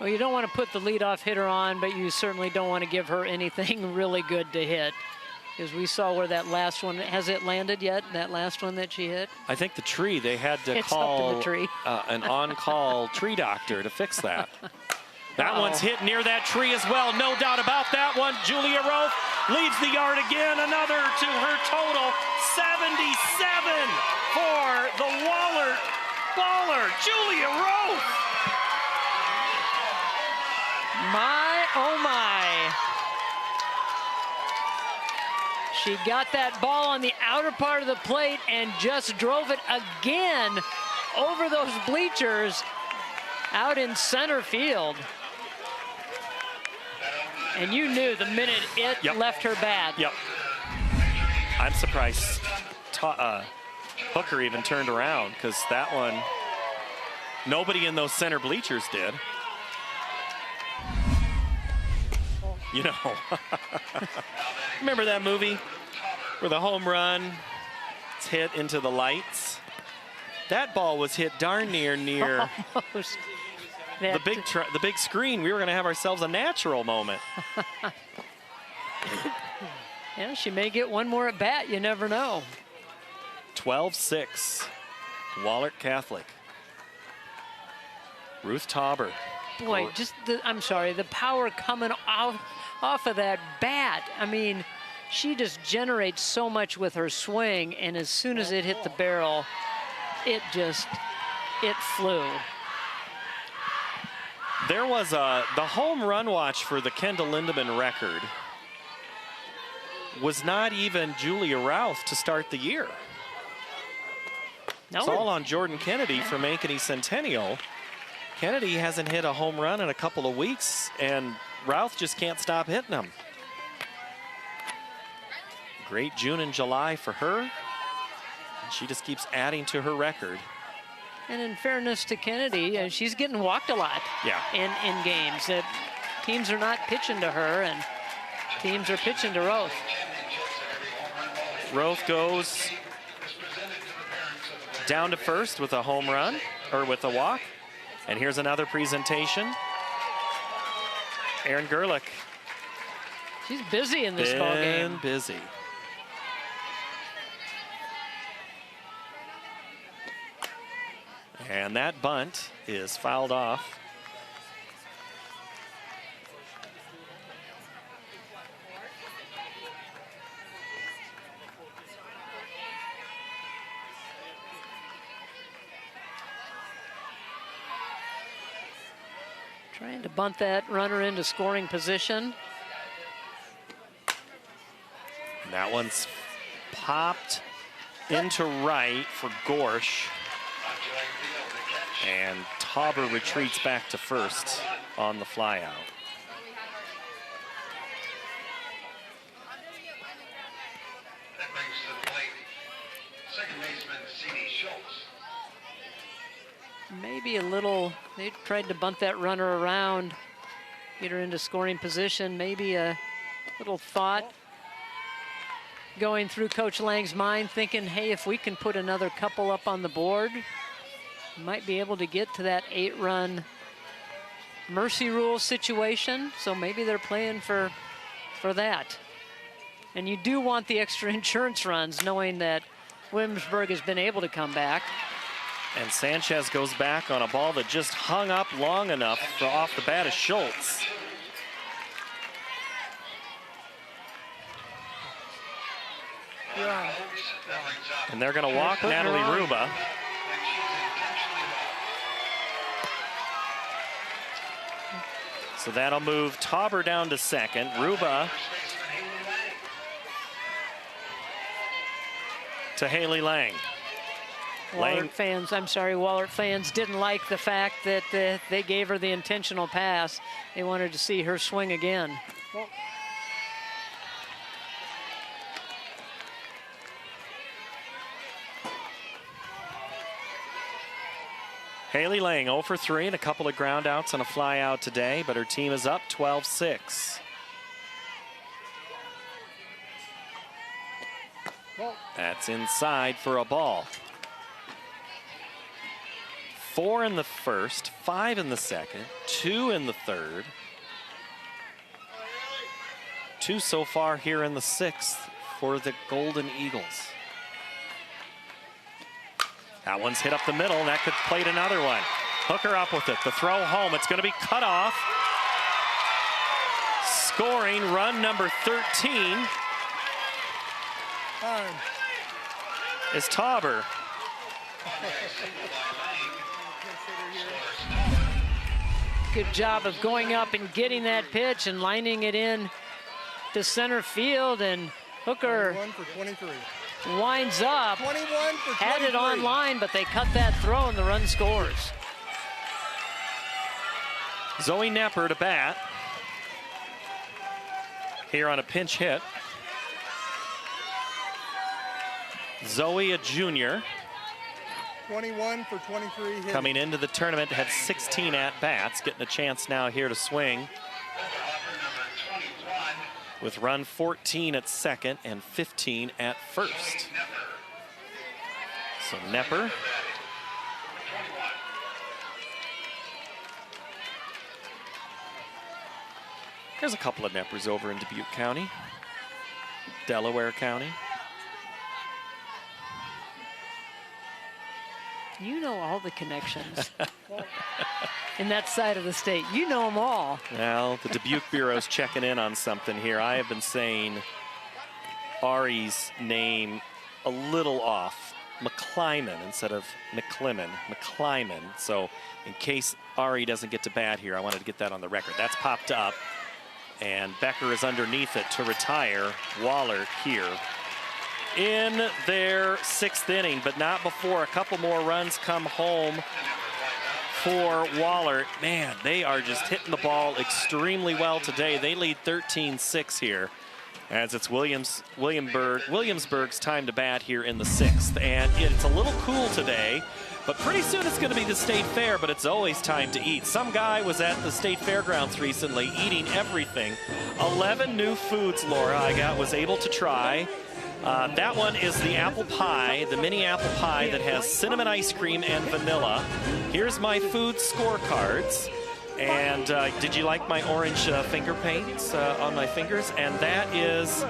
Well, you don't want to put the leadoff hitter on, but you certainly don't want to give her anything really good to hit. Because we saw where that last one, has it landed yet, that last one that she hit? I think the tree, they had to It's call up to the tree. An on-call tree doctor to fix that. That one's hit near that tree as well, no doubt about that one. Julia Roth leads the yard again, another to her total, 77 for the Wahlert baller, Julia Roth. My, oh my. She got that ball on the outer part of the plate and just drove it again over those bleachers out in center field. And you knew the minute it left her bat. Yep. I'm surprised Hooker even turned around, because that one, nobody in those center bleachers did. You know, remember that movie where the home run is hit into the lights? That ball was hit darn near Almost. the big screen. We were going to have ourselves a natural moment. Yeah, she may get one more at bat. You never know. 12-6, Wahlert Catholic. Ruth Tauber. Boy, just I'm sorry, the power coming off of that bat. I mean, she just generates so much with her swing, and as soon as it hit the barrel, it flew. There was the home run watch for the Kendall Lindemann record was not even Julia Roth to start the year. No. It's all on Jordan Kennedy from Ankeny Centennial. Kennedy hasn't hit a home run in a couple of weeks, and Routh just can't stop hitting them. Great June and July for her. And she just keeps adding to her record. And in fairness to Kennedy, she's getting walked a lot in games. Teams are not pitching to her, and teams are pitching to Roth. Roth goes down to first with a home run, or with a walk. And here's another presentation. Erin Gerlich. She's busy in this ball game. Busy. And that bunt is fouled off. Trying to bunt that runner into scoring position. That one's popped into right for Gorsh. And Tauber retreats back to first on the flyout. That brings to the plate second baseman C.D. Schultz. Maybe a little, they tried to bunt that runner around, get her into scoring position. Maybe a little thought going through Coach Lang's mind, thinking, hey, if we can put another couple up on the board, we might be able to get to that 8-run mercy rule situation. So maybe they're playing for that. And you do want the extra insurance runs, knowing that Williamsburg has been able to come back. And Sanchez goes back on a ball that just hung up long enough for off the bat of Schultz. And they're going to walk Natalie Ruba. So that'll move Tauber down to second. Ruba to Haley Lang. Wahlert fans didn't like the fact that they gave her the intentional pass. They wanted to see her swing again. Haley Lang 0 for 3 and a couple of ground outs and a fly out today, but her team is up 12-6. That's inside for a ball. 4 in the first, 5 in the second, 2 in the third. 2 so far here in the 6th for the Golden Eagles. That one's hit up the middle. That could plate another one. Hooker up with it. The throw home. It's going to be cut off. Scoring run number 13 is Tauber. Good job of going up and getting that pitch and lining it in to center field, and Hooker winds up. 21 for 23. Had it on line, but they cut that throw and the run scores. Zoe Nepper to bat here on a pinch hit. Zoe, a junior. 21 for 23 hits. Coming into the tournament, had 16 at-bats, getting a chance now here to swing. With run 14 at second and 15 at first. So Nepper. There's a couple of Neppers over in Dubuque County, Delaware County. You know all the connections in that side of the state. You know them all. Well, the Dubuque Bureau's checking in on something here. I have been saying Ari's name a little off. McClyman instead of McClimmon. McClyman. So in case Ari doesn't get to bat here, I wanted to get that on the record. That's popped up. And Becker is underneath it to retire Wahlert here in their 6th inning, but not before a couple more runs come home for Wahlert. Man, they are just hitting the ball extremely well today. They lead 13-6 here as it's Williamsburg's time to bat here in the 6th. And it's a little cool today, but pretty soon it's going to be the State Fair, but it's always time to eat. Some guy was at the State Fairgrounds recently eating everything. 11 new foods, Laura, was able to try. That one is the apple pie, the mini apple pie that has cinnamon ice cream and vanilla. Here's my food scorecards. And did you like my orange finger paints on my fingers? And that is...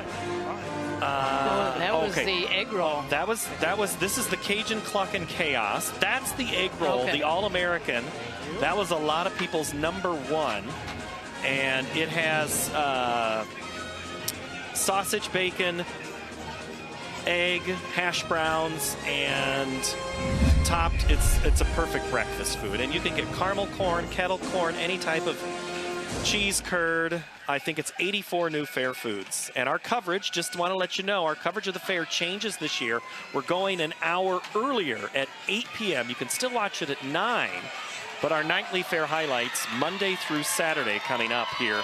that was the egg roll. This is the Cajun Cluck and Chaos. That's the egg roll, the All-American. That was a lot of people's #1. And it has sausage, bacon, egg, hash browns, and topped. It's a perfect breakfast food. And you can get caramel corn, kettle corn, any type of cheese curd. I think it's 84 new fair foods. And our coverage, just want to let you know, our coverage of the fair changes this year. We're going an hour earlier at 8 p.m. You can still watch it at 9. But our nightly fair highlights, Monday through Saturday, coming up here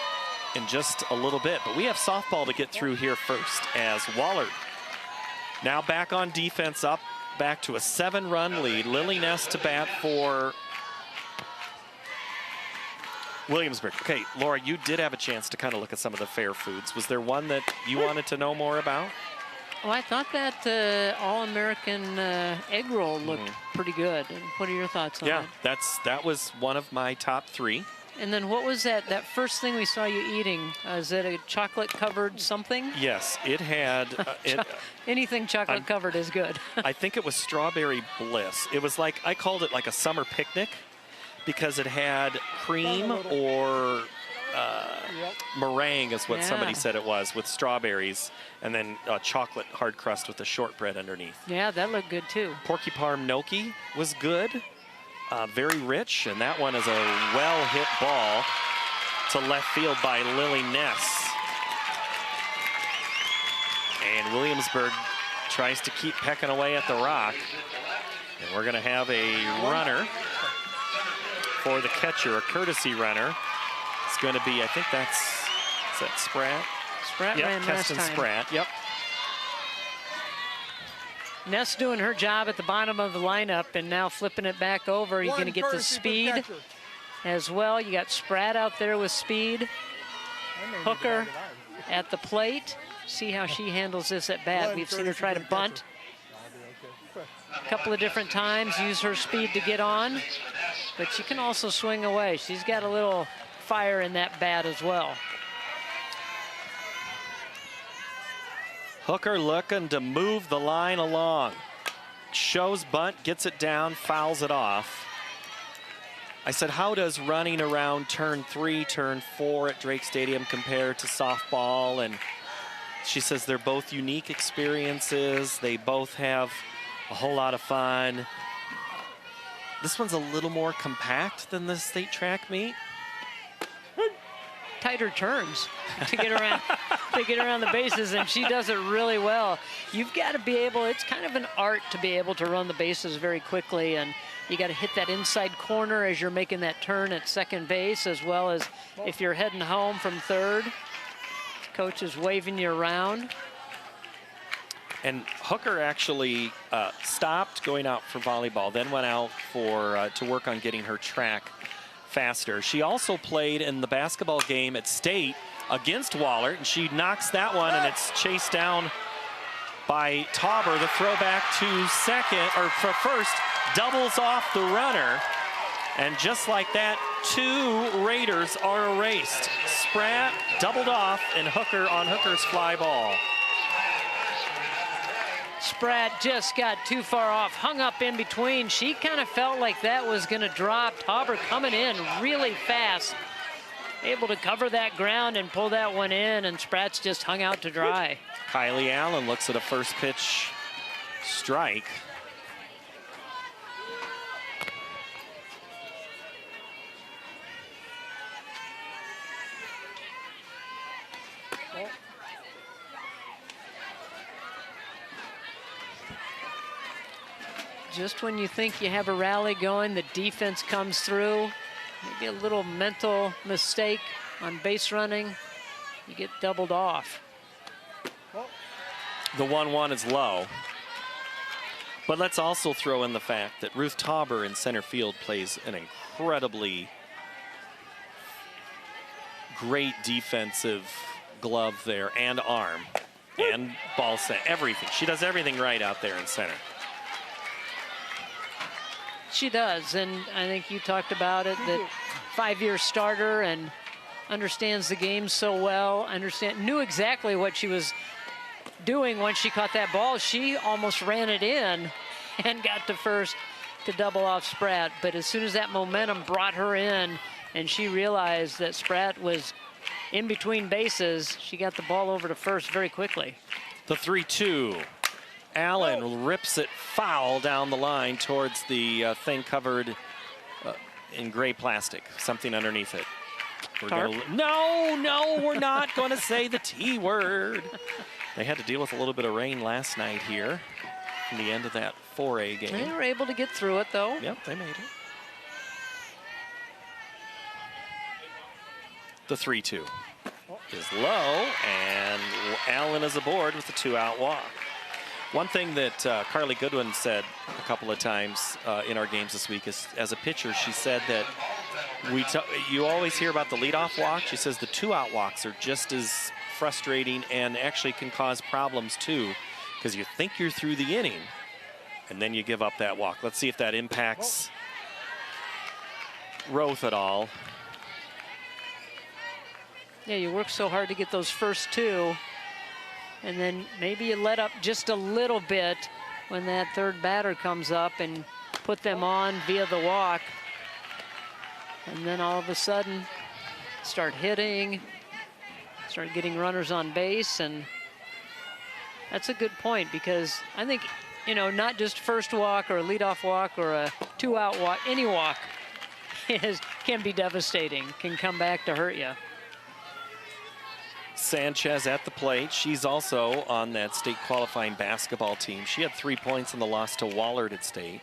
in just a little bit. But we have softball to get through here first, as Wahlert now back on defense, up back to a 7-run lead. Lily Ness to bat for Williamsburg. Okay, Laura, you did have a chance to kind of look at some of the fair foods. Was there one that you wanted to know more about? Well, I thought that All-American egg roll looked pretty good. And what are your thoughts on it? Yeah, that was one of my top 3. And then what was that first thing we saw you eating? Is it a chocolate-covered something? Yes, it had... Anything chocolate-covered is good. I think it was strawberry bliss. It was like, I called it like a summer picnic because it had cream or meringue is what somebody said it was, with strawberries, and then chocolate hard crust with the shortbread underneath. Yeah, that looked good too. Porcupine gnocchi was good. Very rich, and that one is a well-hit ball to left field by Lily Ness. And Williamsburg tries to keep pecking away at the rock. And we're going to have a runner for the catcher, a courtesy runner. It's going to be, I think is that Spratt? Spratt ran last time. Spratt, yep. Ness doing her job at the bottom of the lineup and now flipping it back over. You're going to get the speed as well. You got Spratt out there with speed. Hooker at the plate. See how she handles this at bat. We've seen her try to bunt a couple of different times, use her speed to get on, but she can also swing away. She's got a little fire in that bat as well. Hooker looking to move the line along. Shows bunt, gets it down, fouls it off. I said, how does running around turn 3, turn 4 at Drake Stadium compare to softball? And she says they're both unique experiences. They both have a whole lot of fun. This one's a little more compact than the state track meet. Tighter turns to get around the bases, and she does it really well. You've got to be able, it's kind of an art to be able to run the bases very quickly, and you got to hit that inside corner as you're making that turn at second base, as well as if you're heading home from third. Coach is waving you around. And Hooker actually stopped going out for volleyball, then went out for to work on getting her track faster. She also played in the basketball game at State against Wahlert, and she knocks that one, and it's chased down by Tauber. The throwback to second, or for first, doubles off the runner. And just like that, 2 Raiders are erased. Spratt doubled off, and Hooker on Hooker's fly ball. Spratt just got too far off, hung up in between. She kind of felt like that was going to drop. Tauber coming in really fast, able to cover that ground and pull that one in, and Spratt's just hung out to dry. Kylie Allen looks at a first pitch strike. Just when you think you have a rally going, the defense comes through. Maybe a little mental mistake on base running. You get doubled off. The 1-1 is low. But let's also throw in the fact that Ruth Tauber in center field plays an incredibly great defensive glove there, and arm, and ball set, everything. She does everything right out there in center. She does, and I think you talked about it, that 5-year starter and understands the game so well, knew exactly what she was doing when she caught that ball. She almost ran it in and got to first to double off Spratt, but as soon as that momentum brought her in and she realized that Spratt was in between bases, she got the ball over to first very quickly. The 3-2. Allen rips it foul down the line towards the thing covered in gray plastic, something underneath it. No, we're not going to say the T word. They had to deal with a little bit of rain last night here in the end of that 4A game. They were able to get through it, though. Yep, they made it. The 3-2 is low, and Allen is aboard with the 2-out walk. One thing that Carly Goodwin said a couple of times in our games this week is, as a pitcher, she said that you always hear about the leadoff walk. She says the 2-out walks are just as frustrating and actually can cause problems too, because you think you're through the inning and then you give up that walk. Let's see if that impacts Roth at all. Yeah, you work so hard to get those first 2. And then maybe you let up just a little bit when that third batter comes up and put them on via the walk. And then all of a sudden, start hitting, start getting runners on base. And that's a good point, because I think, you know, not just first walk or a leadoff walk or a 2-out walk, any walk can be devastating, can come back to hurt you. Sanchez at the plate. She's also on that state qualifying basketball team. She had 3 points in the loss to Wahlert at State,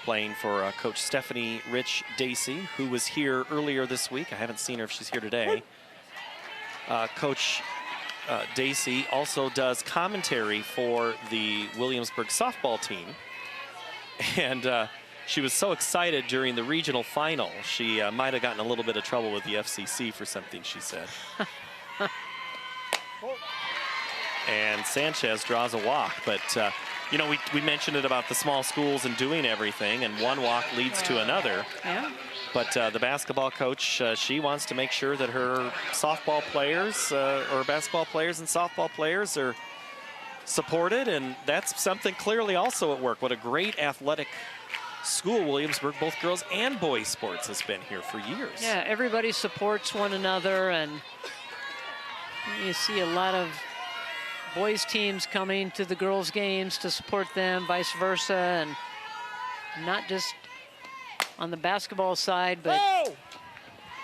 playing for Coach Stephanie Rich Dacey, who was here earlier this week. I haven't seen her if she's here today. Coach Dacey also does commentary for the Williamsburg softball team. And she was so excited during the regional final, she might have gotten a little bit of trouble with the FCC for something she said. And Sanchez draws a walk. But, you know, we mentioned it about the small schools and doing everything, and one walk leads to another. Yeah. But the basketball coach, she wants to make sure that her softball players or basketball players and softball players are supported, and that's something clearly also at work. What a great athletic school Williamsburg, both girls and boys sports, has been here for years. Yeah, everybody supports one another, and you see a lot of boys teams coming to the girls games to support them, vice versa, and not just on the basketball side, but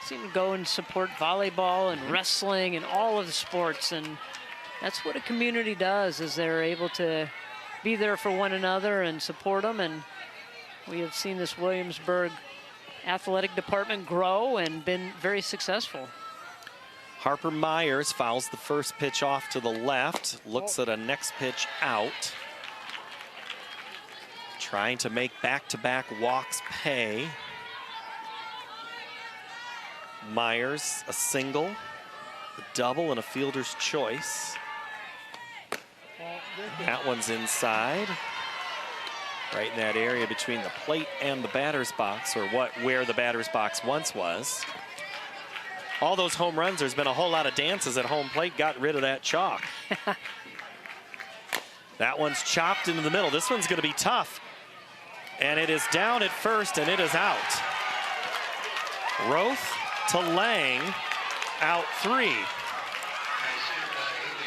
seem to go and support volleyball and wrestling and all of the sports. And that's what a community does, is they're able to be there for one another and support them. And we have seen this Williamsburg athletic department grow and been very successful. Harper Myers fouls the first pitch off to the left, looks at a next pitch out. Trying to make back-to-back walks pay. Myers, a single, a double, and a fielder's choice. That one's inside. Right in that area between the plate and the batter's box, or where the batter's box once was. All those home runs, there's been a whole lot of dances at home plate, got rid of that chalk. That one's chopped into the middle. This one's going to be tough. And it is down at first, and it is out. Roth to Lang, out 3.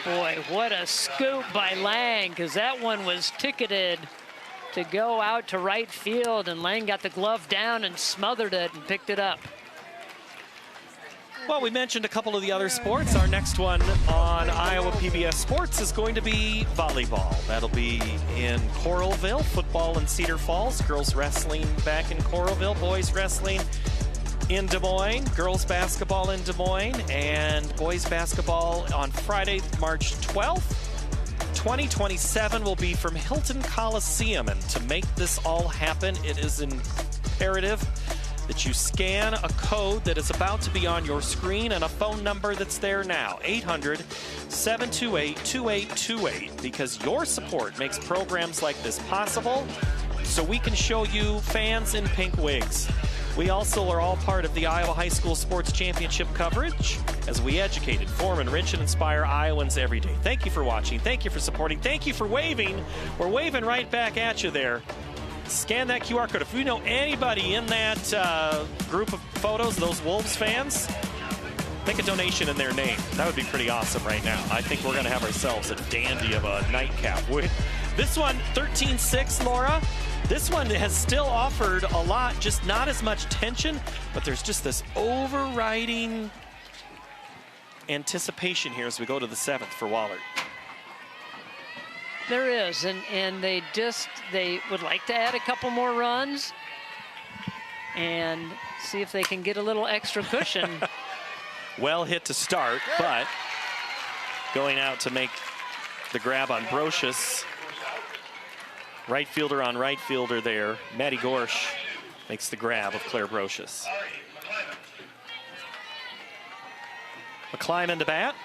Boy, what a scoop by Lang, because that one was ticketed to go out to right field, and Lang got the glove down and smothered it and picked it up. Well, we mentioned a couple of the other sports. Our next one on Iowa PBS Sports is going to be volleyball. That'll be in Coralville, football in Cedar Falls, girls wrestling back in Coralville, boys wrestling in Des Moines, girls basketball in Des Moines, and boys basketball on Friday, March 12th. 2027 will be from Hilton Coliseum, and to make this all happen, it is imperative that you scan a code that is about to be on your screen and a phone number that's there now, 800-728-2828, because your support makes programs like this possible, so we can show you fans in pink wigs. We also are all part of the Iowa High School Sports Championship coverage as we educate, inform, enrich, and inspire Iowans every day. Thank you for watching. Thank you for supporting. Thank you for waving. We're waving right back at you there. Scan that QR code. If you know anybody in that group of photos, those Wolves fans, make a donation in their name. That would be pretty awesome right now. I think we're going to have ourselves a dandy of a nightcap. This one, 13-6, Laura. This one has still offered a lot, just not as much tension, but there's just this overriding anticipation here as we go to the 7th for Wahlert. There is, and they would like to add a couple more runs and see if they can get a little extra cushion. Well hit to start, but going out to make the grab on Brocious. Right fielder on right fielder there. Maddie Gorsh makes the grab of Claire Brocious. McClimb into bat.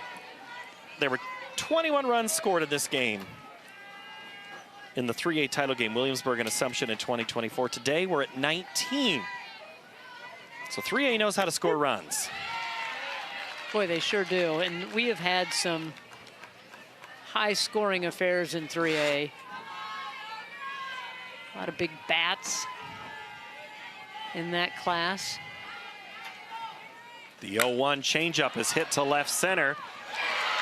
There were 21 runs scored in this game. In the 3A title game, Williamsburg and Assumption in 2024. Today, we're at 19. So 3A knows how to score runs. Boy, they sure do. And we have had some high-scoring affairs in 3A. A lot of big bats in that class. The 0-1 changeup is hit to left center,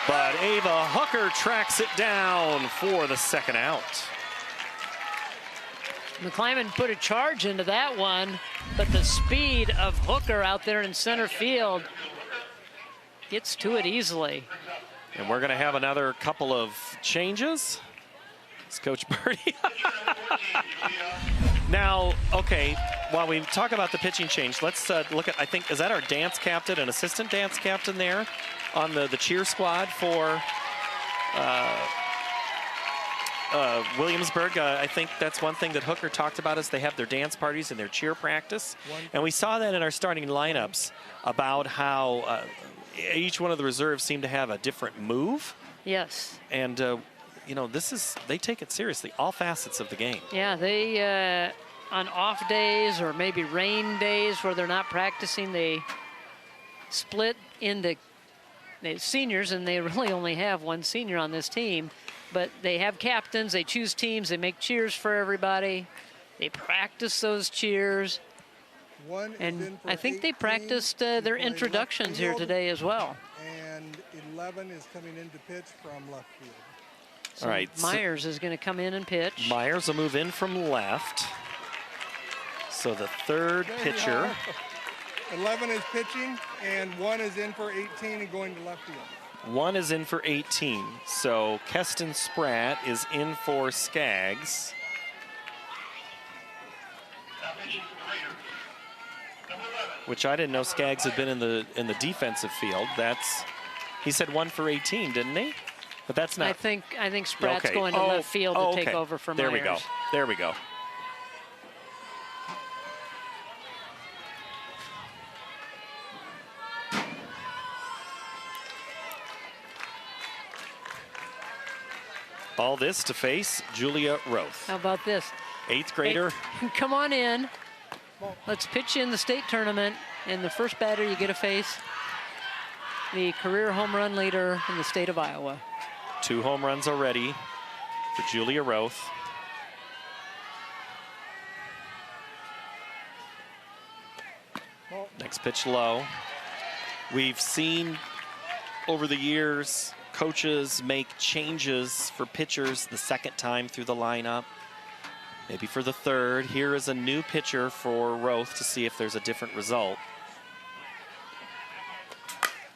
but Ava Hooker tracks it down for the second out. McClyman put a charge into that one, but the speed of Hooker out there in center field gets to it easily. And we're going to have another couple of changes. It's Coach Birdie. Now, okay, while we talk about the pitching change, let's look at, I think, is that our dance captain and assistant dance captain there on the cheer squad for Williamsburg? I think that's one thing that Hooker talked about is they have their dance parties and their cheer practice. And we saw that in our starting lineups about how each one of the reserves seem to have a different move. Yes. And, you know, they take it seriously, all facets of the game. Yeah, they, on off days or maybe rain days where they're not practicing, they split into seniors, and they really only have one senior on this team. But they have captains, they choose teams, they make cheers for everybody. They practice those cheers. And I think they practiced their introductions here today as well. And 11 is coming in to pitch from left field. So all right. Myers is going to come in and pitch. Myers will move in from left. So the third pitcher. 11 is pitching, and 1 is in for 18 and going to left field. 1 is in for 18. So Keston Spratt is in for Skaggs. Which I didn't know Skaggs had been in the defensive field. He said 1 for 18, didn't he? But that's not. I think Spratt's going to left field to take over from Myers. There we go. There we go. All this to face Julia Roth. How about this? 8th grader. Hey, come on in. Let's pitch you in the state tournament. And the first batter you get to face the career home run leader in the state of Iowa. 2 home runs already for Julia Roth. Next pitch low. We've seen over the years coaches make changes for pitchers the second time through the lineup. Maybe for the third. Here is a new pitcher for Roth to see if there's a different result.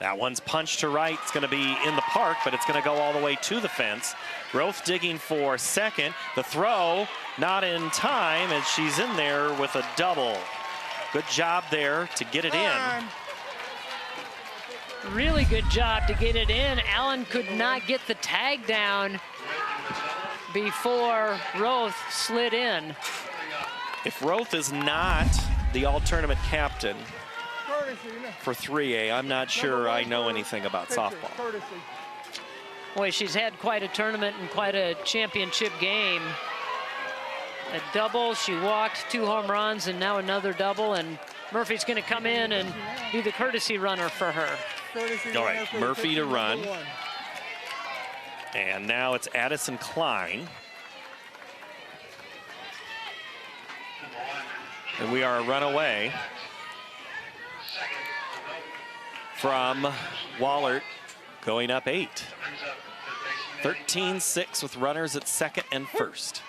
That one's punched to right. It's going to be in the park, but it's going to go all the way to the fence. Roth digging for second. The throw not in time, and she's in there with a double. Good job there to get it in. Really good job to get it in. Allen could not get the tag down before Roth slid in. If Roth is not the all-tournament captain for 3A, I'm not sure I know anything about softball. Boy, she's had quite a tournament and quite a championship game. A double, she walked, 2 home runs, and now another double, and Murphy's going to come in and be the courtesy runner for her. All right, Murphy to run. And now it's Addison Klein. And we are a runaway from Wahlert, going up 8. 13-6 with runners at second and first.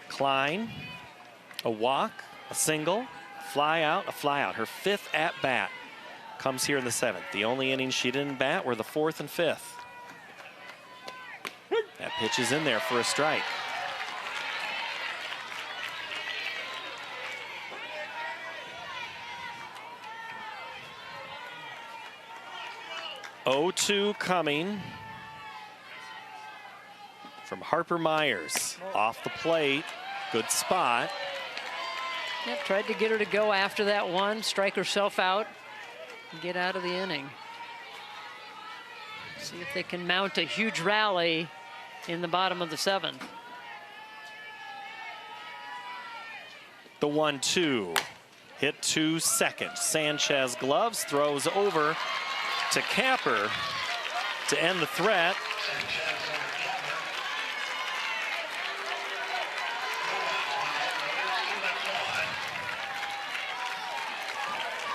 Klein, a walk, a single, fly out, a fly out. Her 5th at bat comes here in the 7th. The only innings she didn't bat were the 4th and 5th. That pitch is in there for a strike. Oh-2 coming from Harper Myers. Off the plate, good spot. Yep, tried to get her to go after that one, strike herself out, and get out of the inning. See if they can mount a huge rally in the bottom of the 7th. The 1-2, hit to second. Sanchez gloves, throws over to Capper to end the threat.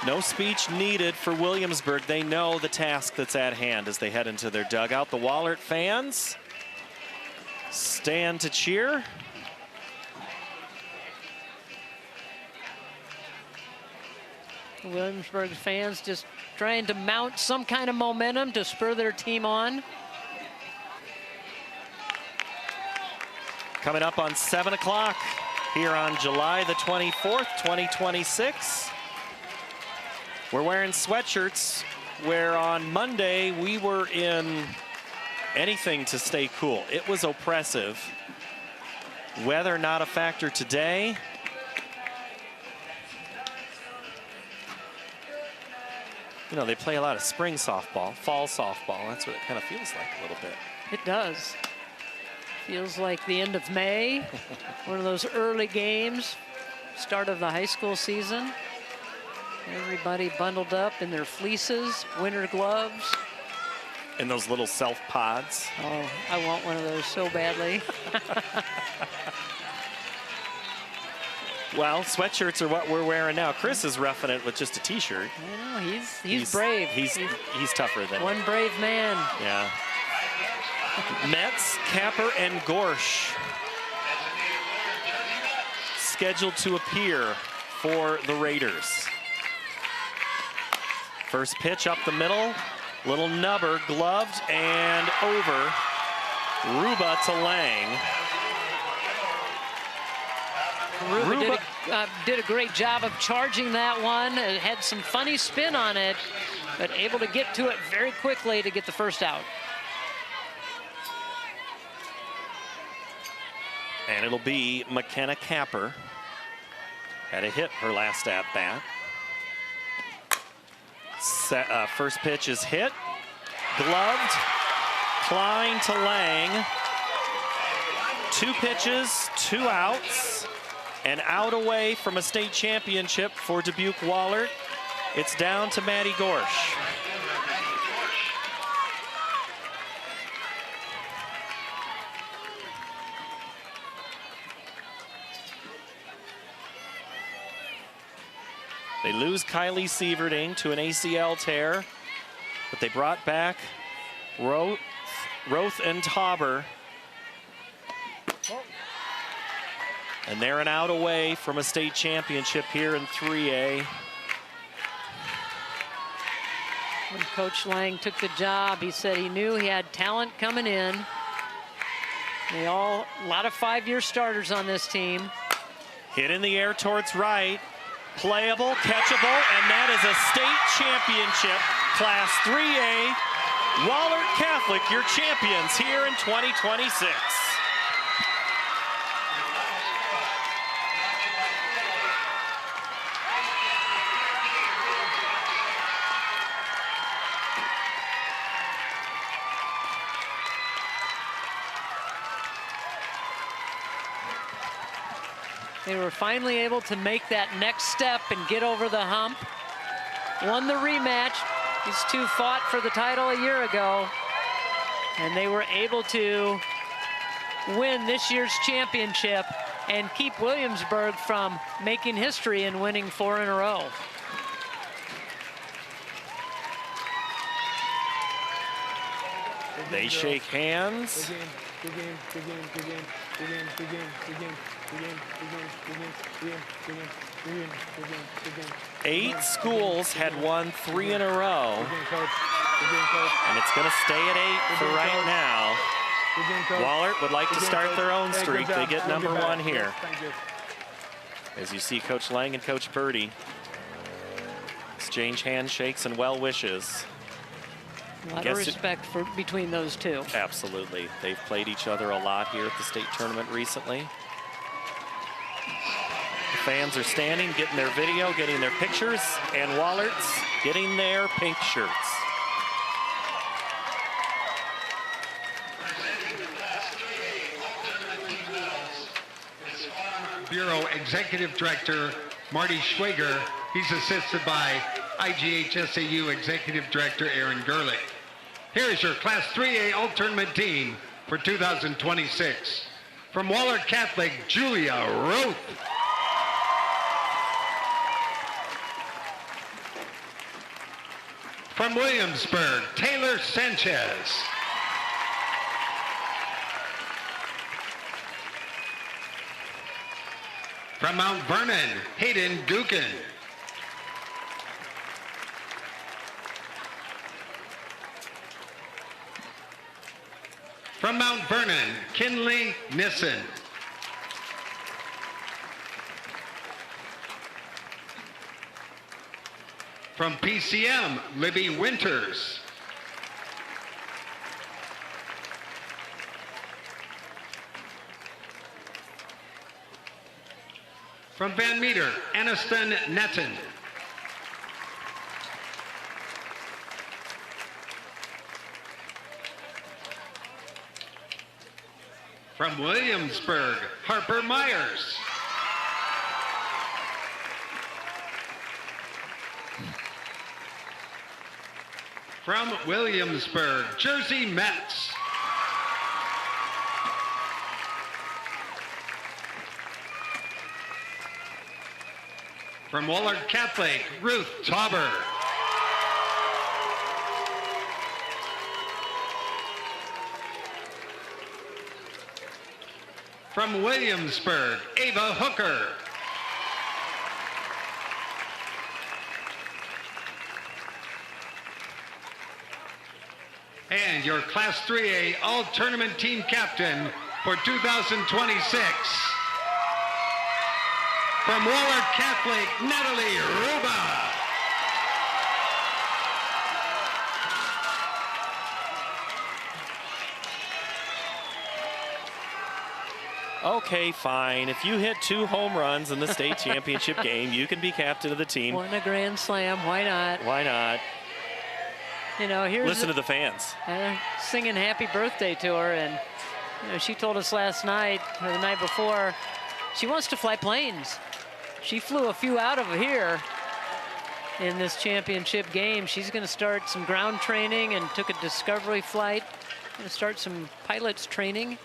No speech needed for Williamsburg. They know the task that's at hand as they head into their dugout. The Wahlert fans stand to cheer. Williamsburg fans just trying to mount some kind of momentum to spur their team on. Coming up on 7 o'clock here on July the 24th, 2026. We're wearing sweatshirts where on Monday we were in anything to stay cool. It was oppressive. Weather not a factor today. You know, they play a lot of spring softball, fall softball. That's what it kind of feels like a little bit. It does. Feels like the end of May, one of those early games, start of the high school season. Everybody bundled up in their fleeces, winter gloves. And those little self pods. Oh, I want one of those so badly. Well, sweatshirts are what we're wearing now. Chris is roughing it with just a t-shirt. I know, he's brave. He's tougher than one brave man. Yeah. Metz, Capper, and Gorsch scheduled to appear for the Raiders. First pitch up the middle, little nubber, gloved and over. Ruba to Lang. Ruba did a great job of charging that one. It had some funny spin on it, but able to get to it very quickly to get the first out. And it'll be McKenna Capper. Had a hit her last at bat. First pitch is hit. Gloved. Klein to Lang. 2 pitches, 2 outs. And out away from a state championship for Dubuque Wahlert. It's down to Maddie Gorsch. They lose Kylie Sieverding to an ACL tear, but they brought back Roth and Tauber. And they're an out away from a state championship here in 3A. When Coach Lang took the job, he said he knew he had talent coming in. A lot of 5-year starters on this team. Hit in the air towards right. Playable, catchable, and that is a state championship, Class 3A. Wahlert Catholic, your champions here in 2026. They were finally able to make that next step and get over the hump. Won the rematch. These two fought for the title a year ago, and they were able to win this year's championship and keep Williamsburg from making history and winning 4 in a row. They shake hands. 8 schools had won 3 in a row. And it's going to stay at 8 for right now. Wahlert would like to start their own streak. They get number 1 here. As you see Coach Lang and Coach Birdie exchange handshakes and well wishes. A lot of respect between those two. Absolutely. They've played each other a lot here at the state tournament recently. The fans are standing, getting their video, getting their pictures, and Wahlert's getting their pink shirts. Bureau Executive Director Marty Schwager. He's assisted by IGHSAU Executive Director Aaron Gerlich. Here is your Class 3A All-Tournament team for 2026. From Wahlert Catholic, Julia Roth. From Williamsburg, Taylor Sanchez. From Mount Vernon, Hayden Dukin. From Mount Vernon, Kinley Nissen. From PCM, Libby Winters. From Van Meter, Aniston Netton. From Williamsburg, Harper Myers. From Williamsburg, Jersey Mets. From Wahlert Catholic, Ruth Tauber. From Williamsburg, Ava Hooker. And your Class 3A All-Tournament Team Captain for 2026. From Wahlert Catholic, Natalie Ruba. Okay, fine. If you hit 2 home runs in the state championship game, you can be captain of the team. Won a grand slam. Why not? Why not? You know, here's listen to the fans. Singing happy birthday to her, and you know, she told us last night or the night before she wants to fly planes. She flew a few out of here in this championship game. She's going to start some ground training and took a discovery flight. Going to start some pilots training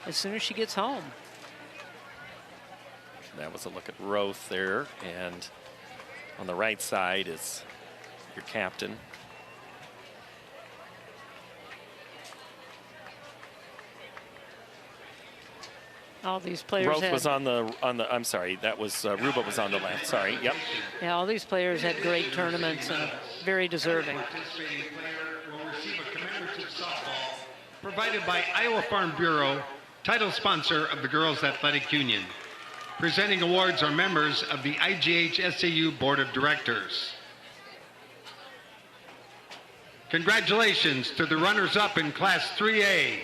as soon as she gets home. That was a look at Roth there, and on the right side is your captain. All these players Roth was on the I'm sorry, that was Ruba was on the left. Sorry, yep. Yeah, all these players had great tournaments and very deserving. Participating player will receive a commemorative softball provided by Iowa Farm Bureau, title sponsor of the Girls Athletic Union. Presenting awards are members of the IGHSAU Board of Directors. Congratulations to the runners-up in Class 3A.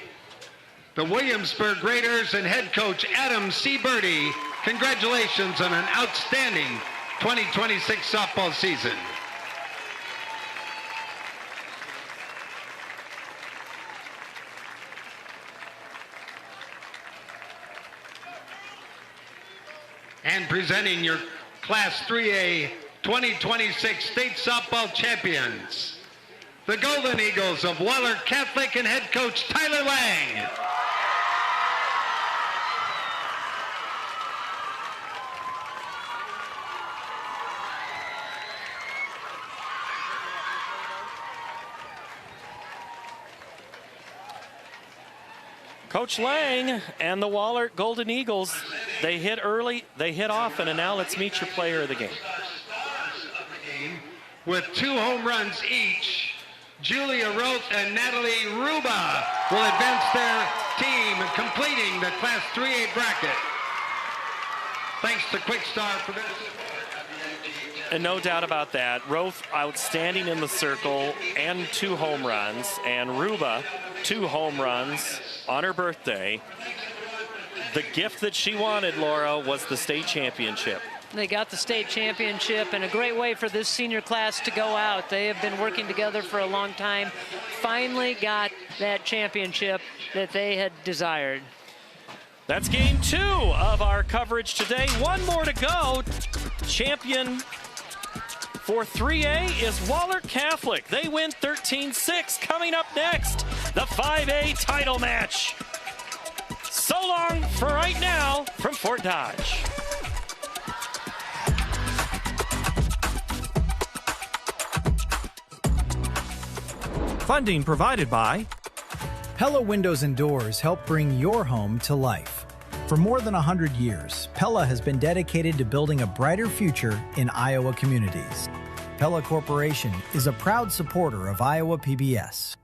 The Williamsburg Raiders and head coach Adam C. Birdie, congratulations on an outstanding 2026 softball season. And presenting your Class 3A 2026 state softball champions, the Golden Eagles of Wahlert Catholic and head coach Tyler Lang. Coach Lang and the Wahlert Golden Eagles, they hit early, they hit often, and now let's meet your player of the game. With 2 home runs each, Julia Roth and Natalie Ruba will advance their team, completing the Class 3A bracket. Thanks to Quickstar for this. And no doubt about that. Roth outstanding in the circle and 2 home runs, and Ruba 2 home runs on her birthday. The gift that she wanted, Laura, was the state championship. They got the state championship, and a great way for this senior class to go out. They have been working together for a long time. Finally got that championship that they had desired. That's game 2 of our coverage today. 1 more to go. Champion for 3A is Wahlert Catholic. They win 13-6. Coming up next, the 5A title match. So long for right now from Fort Dodge. Funding provided by Pella Windows and Doors help bring your home to life. For more than 100 years, Pella has been dedicated to building a brighter future in Iowa communities. Pella Corporation is a proud supporter of Iowa PBS.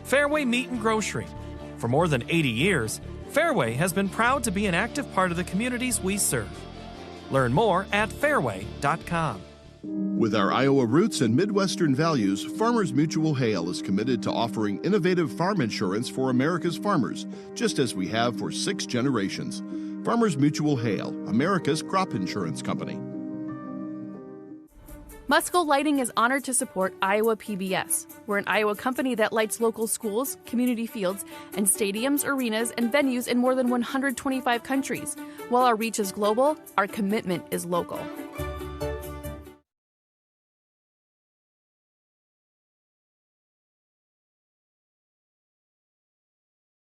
Fareway Meat and Grocery. For more than 80 years, Fareway has been proud to be an active part of the communities we serve. Learn more at fareway.com. With our Iowa roots and Midwestern values, Farmers Mutual Hail is committed to offering innovative farm insurance for America's farmers, just as we have for 6 generations. Farmers Mutual Hail, America's crop insurance company. Musco Lighting is honored to support Iowa PBS. We're an Iowa company that lights local schools, community fields, and stadiums, arenas, and venues in more than 125 countries. While our reach is global, our commitment is local.